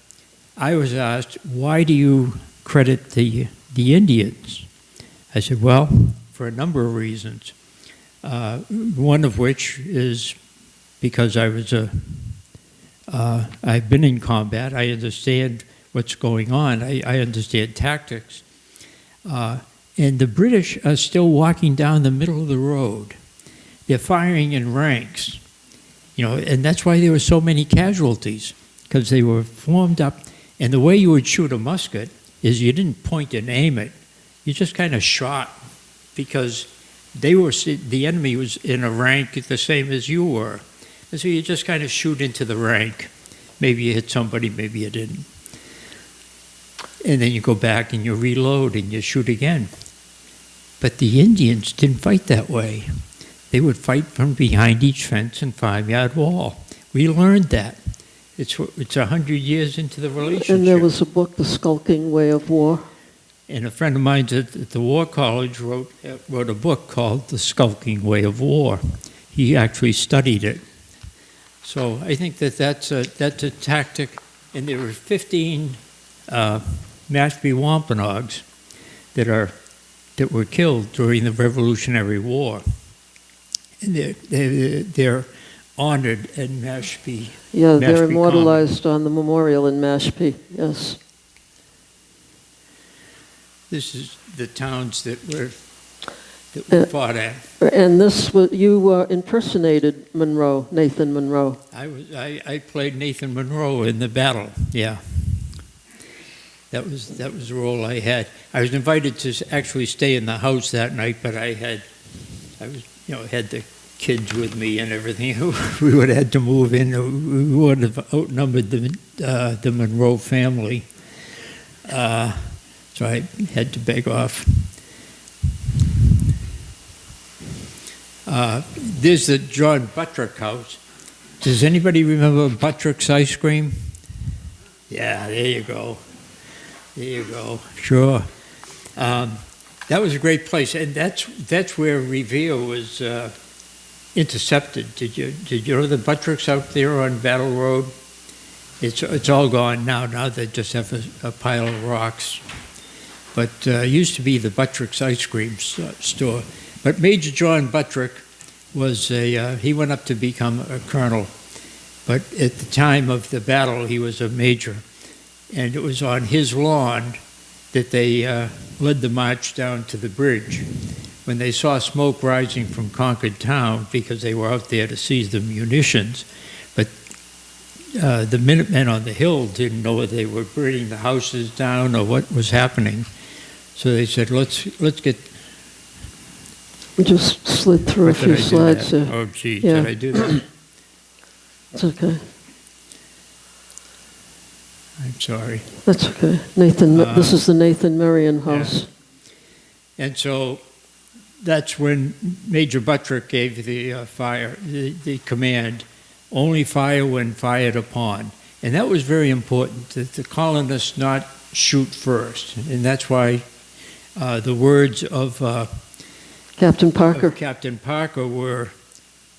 I was asked, why do you credit the Indians? I said, well, for a number of reasons. One of which is because I've been in combat. I understand what's going on. I understand tactics. And the British are still walking down the middle of the road. They're firing in ranks, you know, and that's why there were so many casualties, because they were formed up. And the way you would shoot a musket is you didn't point and aim it. You just kind of shot, because the enemy was in a rank the same as you were. And so you just kind of shoot into the rank. Maybe you hit somebody, maybe you didn't. And then you go back and you reload and you shoot again. But the Indians didn't fight that way. They would fight from behind each fence and farmyard wall. We learned that. It's 100 years into the relationship. And there was a book, The Skulking Way of War. And a friend of mine at the War College wrote a book called The Skulking Way of War. He actually studied it. So I think that's a tactic And there were 15 Mashpee Wampanoags that were killed during the Revolutionary War. And they're honored in Mashpee. Yeah, they're Mashpee immortalized on the memorial in Mashpee, yes. This is the towns that were fought at. And this, you impersonated Monroe, Nathan Monroe. I played Nathan Monroe in the battle. Yeah, that was the role I had. I was invited to actually stay in the house that night, but had the kids with me and everything. We would have had to move in. We would have outnumbered the Monroe family, so I had to beg off. There's the John Buttrick house. Does anybody remember Buttrick's ice cream? Yeah, there you go. There you go. Sure. That was a great place, and that's where Revere was intercepted. Did you know the Buttricks out there on Battle Road? It's all gone now. Now they just have a pile of rocks. But it used to be the Buttrick's ice cream store. But Major John Buttrick he went up to become a colonel. But at the time of the battle, he was a major. And it was on his lawn that they led the march down to the bridge. When they saw smoke rising from Concord town, because they were out there to seize the munitions, but the Minutemen on the hill didn't know whether they were burning the houses down or what was happening. So they said, let's get... We just slid through a few slides there. Oh, gee, Yeah. did I do that? It's okay. I'm sorry. That's okay. This is the Nathan Marion house. Yeah. And so that's when Major Buttrick gave the command, only fire when fired upon. And that was very important, that the colonists not shoot first. And that's why the words of Captain Parker. of Captain Parker were,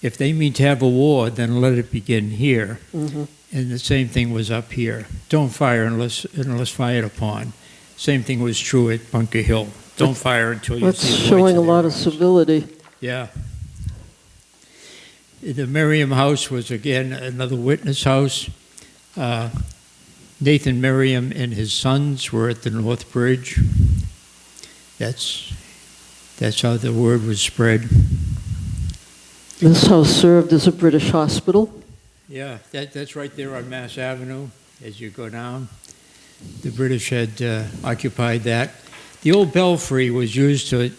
if they mean to have a war, then let it begin here. Mm-hmm. And the same thing was up here. Don't fire unless fired upon. Same thing was true at Bunker Hill. Don't fire until you That's see the whites showing a of their lot of eyes. civility. Yeah. The Merriam house was, again, another witness house. Nathan Merriam and his sons were at the North Bridge. That's how the word was spread. This house served as a British hospital. Yeah, that's right there on Mass Avenue as you go down. The British had occupied that. The old belfry was used to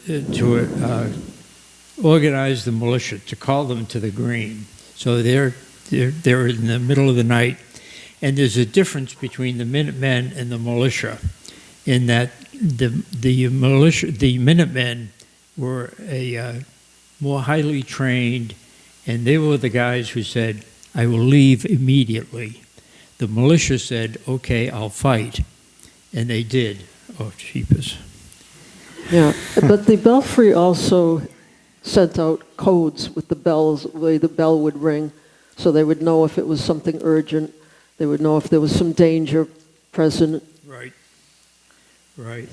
organize the militia, to call them to the green. So they're in the middle of the night. And there's a difference between the Minutemen and the militia in that the Minutemen were a more highly trained, and they were the guys who said, I will leave immediately. The militia said, okay, I'll fight. And they did. Oh, jeepers. Yeah, but the belfry also sent out codes with the bells, the way the bell would ring, so they would know if it was something urgent. They would know if there was some danger present. Right. Right.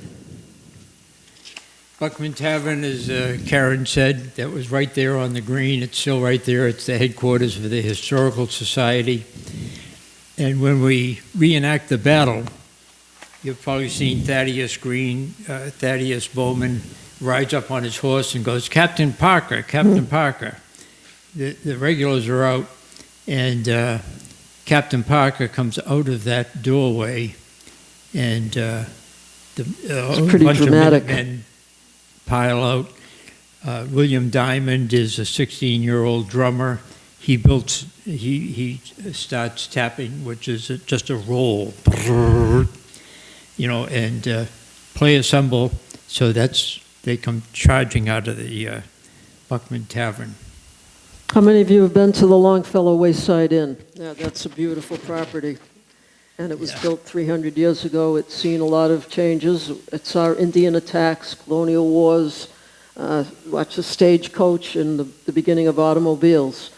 Buckman Tavern, as Karen said, that was right there on the green. It's still right there. It's the headquarters of the Historical Society. And when we reenact the battle, you've probably seen Thaddeus Bowman rides up on his horse and goes, Captain Parker, Captain Parker. The regulars are out, and Captain Parker comes out of that doorway, and It's pretty dramatic. Of Minutemen pile out. William Diamond is a 16-year-old drummer. He starts tapping, which is just a roll, and play a cymbal. So they come charging out of the Buckman Tavern. How many of you have been to the Longfellow Wayside Inn? Yeah, that's a beautiful property. And it was built 300 years ago. It's seen a lot of changes. It saw Indian attacks, colonial wars, watched the stagecoach and the beginning of automobiles.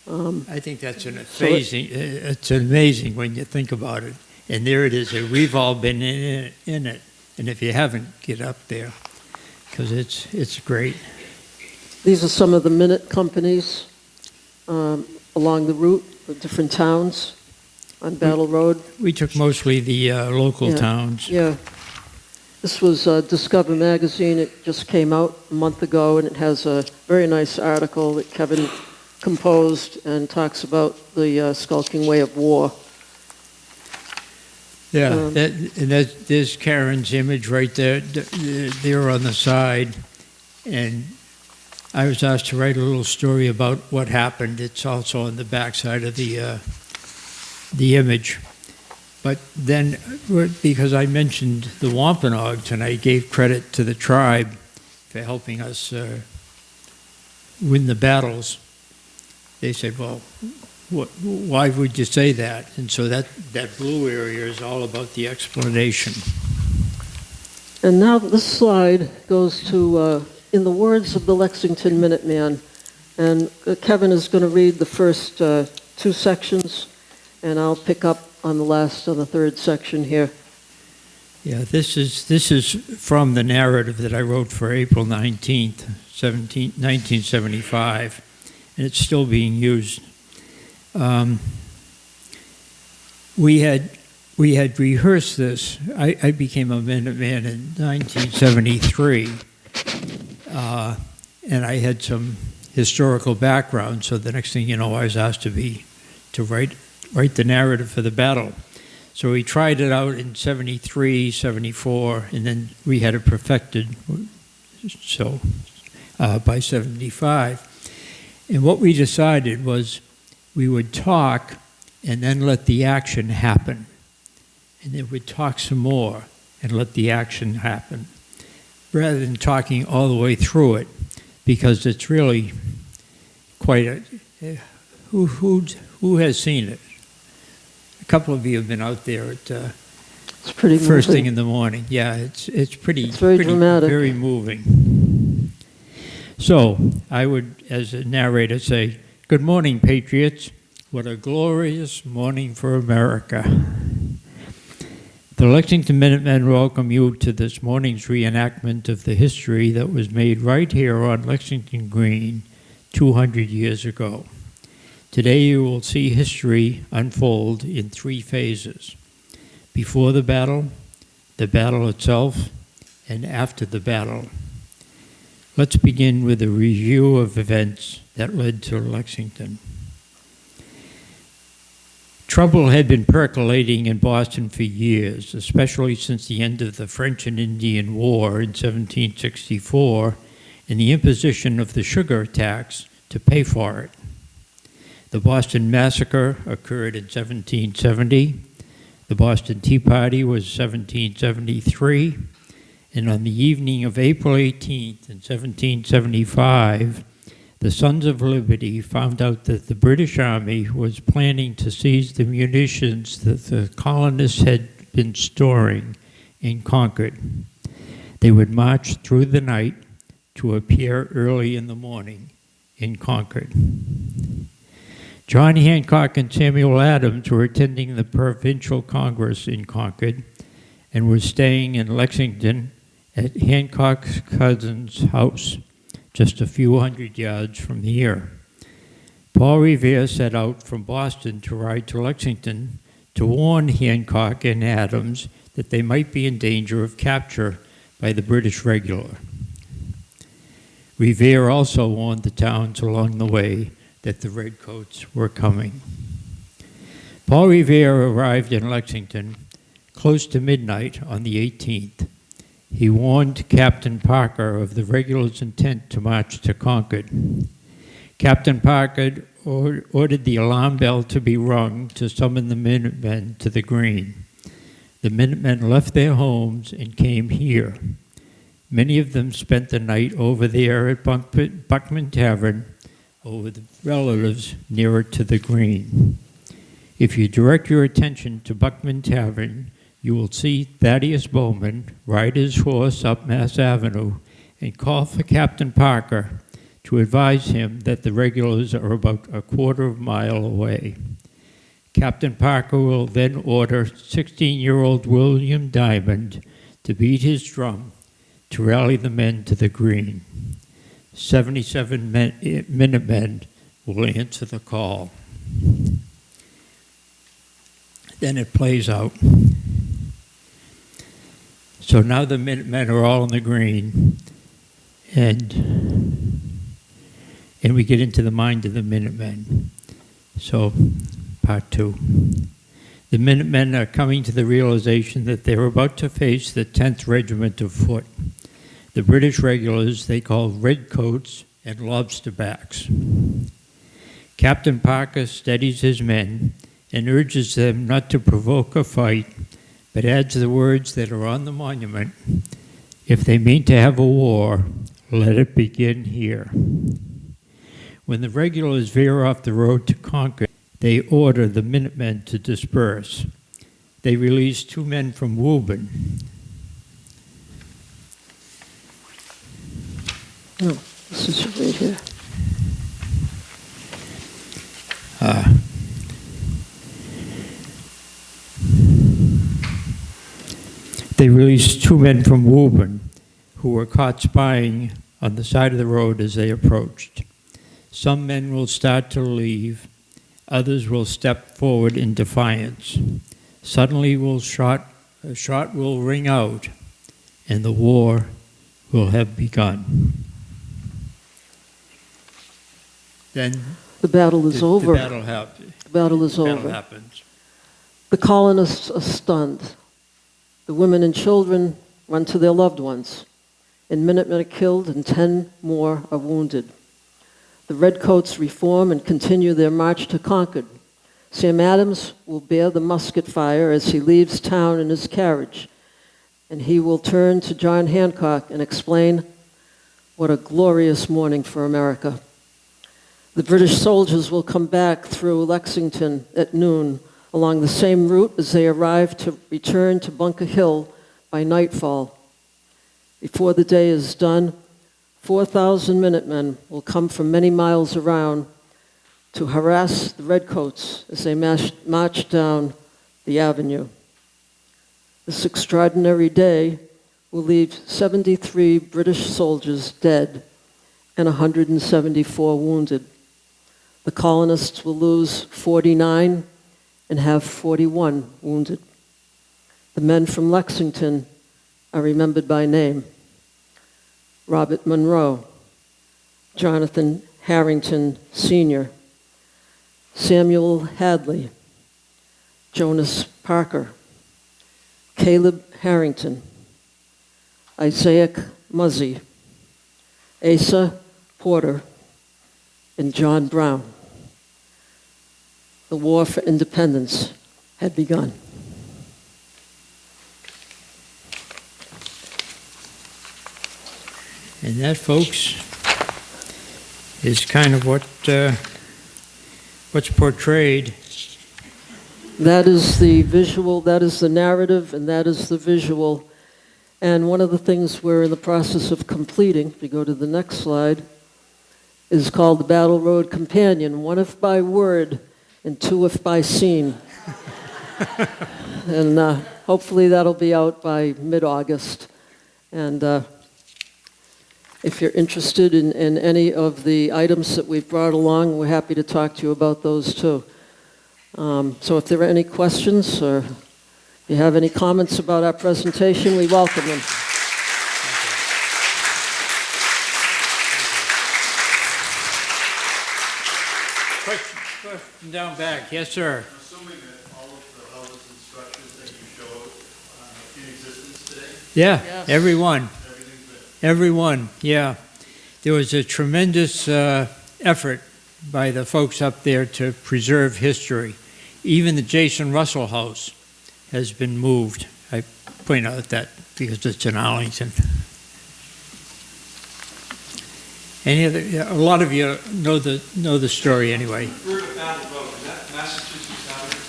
I think that's it's amazing when you think about it. And there it is. We've all been in it. And if you haven't, get up there, because it's great. These are some of the minute companies along the route, the different towns on Battle Road. We took mostly the local towns. Yeah. This was Discover Magazine. It just came out a month ago, and it has a very nice article that Keven composed and talks about the skulking way of war. Yeah, there's Karen's image right there on the side. And I was asked to write a little story about what happened. It's also on the backside of the image. But then, because I mentioned the Wampanoags, and I gave credit to the tribe for helping us win the battles, they said, well, why would you say that? And so that blue area is all about the explanation. And now this slide goes to, in the words of the Lexington Minuteman, and Keven is going to read the first two sections, and I'll pick up on the third section here. Yeah, this is from the narrative that I wrote for April 19th, 1975, and it's still being used. We had rehearsed this. I became a Minuteman in 1973, and I had some historical background. So the next thing you know, I was asked to write the narrative for the battle. So we tried it out in 73, 74, and then we had it perfected. So by 75, and what we decided was we would talk and then let the action happen. And then we'd talk some more and let the action happen, rather than talking all the way through it, because it's really quite a... Who has seen it? A couple of you have been out there at it's pretty first moving. thing in the morning. Yeah, it's pretty... It's very dramatic. Very moving. So I would, as a narrator, say, "Good morning, Patriots. What a glorious morning for America." The Lexington Minutemen welcome you to this morning's reenactment of the history that was made right here on Lexington Green 200 years ago. Today you will see history unfold in three phases: before the battle itself, and after the battle. Let's begin with a review of events that led to Lexington. Trouble had been percolating in Boston for years, especially since the end of the French and Indian War in 1764 and the imposition of the sugar tax to pay for it. The Boston Massacre occurred in 1770. The Boston Tea Party was 1773. And on the evening of April 18th in 1775, the Sons of Liberty found out that the British Army was planning to seize the munitions that the colonists had been storing in Concord. They would march through the night to appear early in the morning in Concord. John Hancock and Samuel Adams were attending the Provincial Congress in Concord and were staying in Lexington at Hancock's cousin's house, just a few hundred yards from here. Paul Revere set out from Boston to ride to Lexington to warn Hancock and Adams that they might be in danger of capture by the British regular. Revere also warned the towns along the way that the Redcoats were coming. Paul Revere arrived in Lexington close to midnight on the 18th. He warned Captain Parker of the regulars' intent to march to Concord. Captain Parker ordered the alarm bell to be rung to summon the Minutemen to the Green. The Minutemen left their homes and came here. Many of them spent the night over there at Buckman Tavern, or with relatives nearer to the Green. If you direct your attention to Buckman Tavern, you will see Thaddeus Bowman ride his horse up Mass Avenue and call for Captain Parker to advise him that the regulars are about a quarter of a mile away. Captain Parker will then order 16-year-old William Diamond to beat his drum to rally the men to the green. 77 Minutemen will answer the call. Then it plays out. So now the Minutemen are all on the green, and we get into the mind of the Minutemen. So, part 2. The Minutemen are coming to the realization that they're about to face the 10th Regiment of Foot, the British regulars they call redcoats and lobsterbacks. Captain Parker steadies his men and urges them not to provoke a fight, but adds the words that are on the monument: if they mean to have a war, let it begin here. When the regulars veer off the road to Concord, they order the Minutemen to disperse. They release 2 men from Woburn. No, this is right here. They released 2 men from Woburn who were caught spying on the side of the road as they approached. Some men will start to leave, others will step forward in defiance. Suddenly a shot will ring out, and the war will have begun. Then The battle is over. The battle happens. The battle is Battle over. happens. The colonists are stunned. The women and children run to their loved ones. And Minutemen are killed and 10 more are wounded. The Redcoats reform and continue their march to Concord. Sam Adams will bear the musket fire as he leaves town in his carriage. And he will turn to John Hancock and explain what a glorious morning for America. The British soldiers will come back through Lexington at noon along the same route as they arrived to return to Bunker Hill by nightfall. Before the day is done, 4,000 Minutemen will come from many miles around to harass the Redcoats as they march down the avenue. This extraordinary day will leave 73 British soldiers dead and 174 wounded. The colonists will lose 49 and have 41 wounded. The men from Lexington are remembered by name: Robert Monroe, Jonathan Harrington Sr., Samuel Hadley, Jonas Parker, Caleb Harrington, Isaac Muzzy, Asa Porter, and John Brown. The war for independence had begun. And that, folks, is kind of what's portrayed. That is the visual, that is the narrative, and that is the visual. And one of the things we're in the process of completing, if you go to the next slide, is called the Battle Road Companion, 1 if by word and 2 if by scene. And hopefully that'll be out by mid-August. And if you're interested in any of the items that we've brought along, we're happy to talk to you about those too. So if there are any questions or if you have any comments about our presentation, we welcome them. Question down back. Yes, sir. I'm assuming that all of the structures that you showed are in existence today? Yeah, Yes. everyone. Everything's been... Everyone, yeah. There was a tremendous effort by the folks up there to preserve history. Even the Jason Russell House has been moved. I point out that because it's in Arlington. Any other? A lot of you know the story anyway. You referred to Battle Road. Is that Massachusetts Avenue?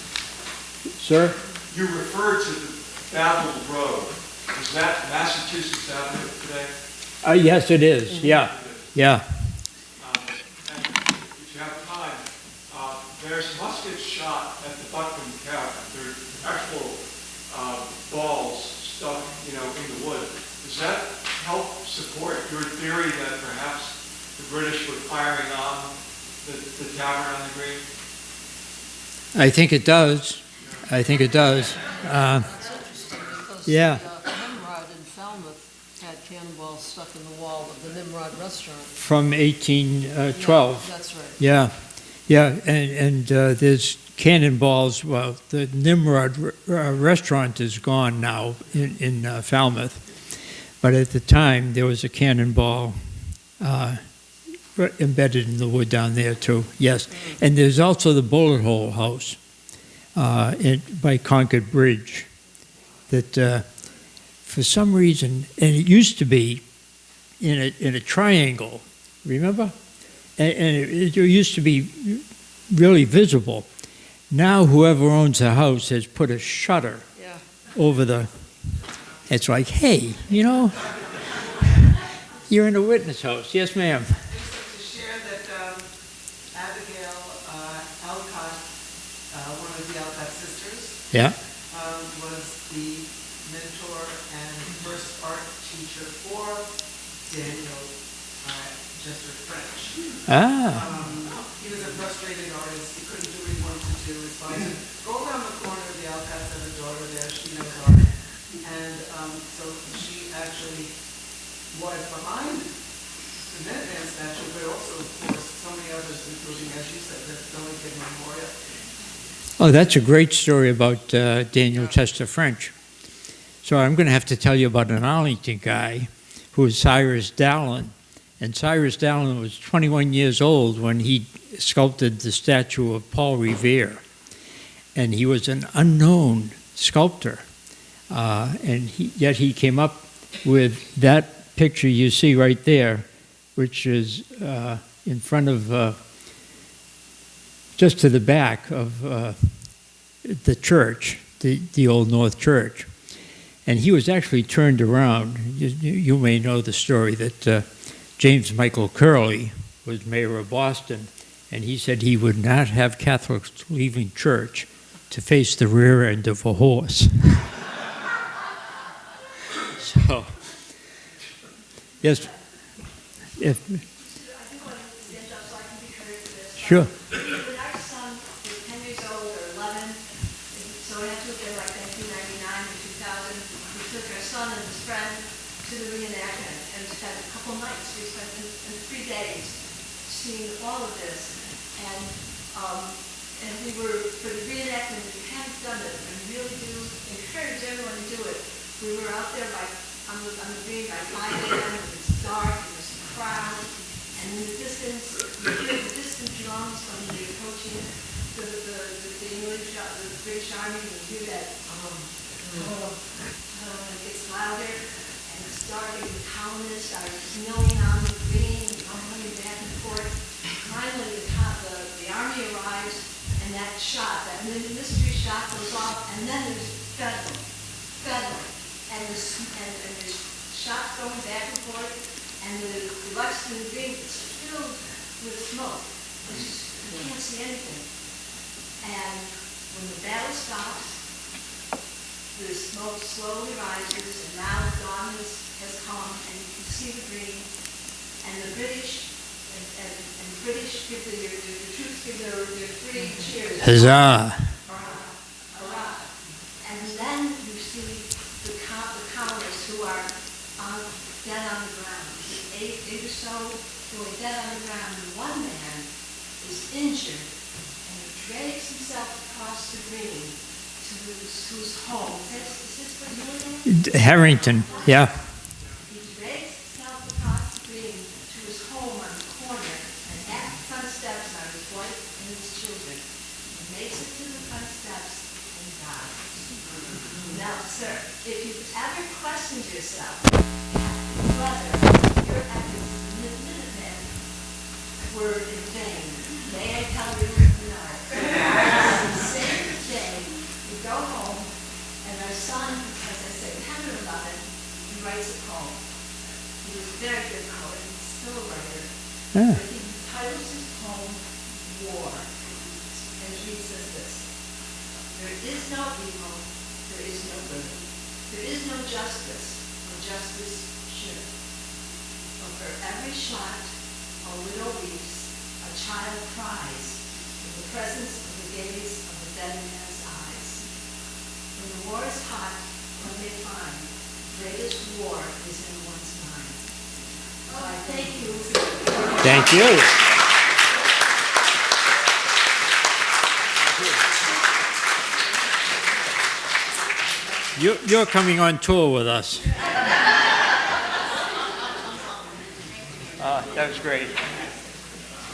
Sir? You referred to the Battle Road. Is that Massachusetts Avenue today? Yes, it is. Yeah, yeah. And if you have time, there's muskets shot at the Buckman cabin. They're actual balls stuck, in the wood. Does that help support your theory that perhaps the British were firing on the tavern on the green? I think it does. I think it does. Yeah. Nimrod in Falmouth had cannonballs stuck in the wall of the Nimrod restaurant. From 1812. Yeah, that's right. Yeah, yeah, and there's cannonballs. Well, the Nimrod restaurant is gone now in Falmouth, but at the time there was a cannonball embedded in the wood down there too. Yes, and there's also the bullet hole house by Concord Bridge that for some reason, and it used to be in a triangle. Remember? And it used to be really visible. Now whoever owns the house has put a shutter over the, it's like, hey, you're in a witness house. Yes, ma'am. To share that Abigail Alcott, one of the Alcott sisters, Yeah. was the mentor and first art teacher for Daniel Chester French. Ah. He was a frustrated artist. He couldn't do what he wanted to do. His father said, go around the corner of the Alcotts, have a daughter there. She knows art. And so she actually was behind the Minuteman statue, but also, of course, so many others, including, as you said, the Delegate Memorial. Oh, that's a great story about Daniel Chester French. So I'm going to have to tell you about an Arlington guy who was Cyrus Dallin. And Cyrus Dallin was 21 years old when he sculpted the statue of Paul Revere. And he was an unknown sculptor. Yet he came up with that picture you see right there, which is in front of, just to the back of the church, the Old North Church. And he was actually turned around. You may know the story that James Michael Curley was mayor of Boston, and he said he would not have Catholics leaving church to face the rear end of a horse. So, yes, if, I think what to stand up so I can be heard for this. sure. When our son was 10 years old or 11, so we had to look at like 1999 or 2000, we took our son and his friend to the reenactment and spent a couple nights. We spent in 3 days seeing all of this. And we were, for the reenactment, if you haven't done it, I really do encourage everyone to do it. We were out there on the green by 5 a.m. It was dark, and there's a crowd, and in the distance, you hear the distant drums from the approaching the English, the British Army, and you hear that, it gets louder, and it's dark, and the colonists are milling on the green, and coming back and forth. Finally, the army arrives, and that shot, that mystery shot goes off, and then there's bedlam, and there's shots going back and forth, and the Lexington Green is filled with smoke. It's just, you can't see anything. And when the battle stops, the smoke slowly rises, and now dawn has come, and you can see the green, and the British, and the British give the troops give their 3 cheers. Huzzah. Hurrah. And then you see the colonists who are dead on the ground. You see 8 or so who are dead on the ground. And one man is injured, and he drags himself across the green to his home. Is this where you were there? Harrington, yeah. He drags himself across the green to his home on the corner, and at the front steps are his wife and his children. He makes it to the front steps and dies. Now, sir, if you've ever questioned yourself whether your efforts in the Minutemen were in vain, may I tell you, no. The same day, we go home, and our son, as I said, 10 or 11, he writes a poem. He was a very good poet, he's still a writer. Yeah. But he titles his poem War. she says this: there is no evil, there is no good. There is no justice, or justice should. For every shot a widow weeps, a child cries, in the presence of the gaze of the dead man's eyes. When the war is hot, one may find, greatest war is in one's mind. So I thank you. Thank you. You're coming on tour with us. That was great.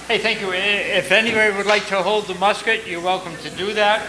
Hey, thank you. If anybody would like to hold the musket, you're welcome to do that.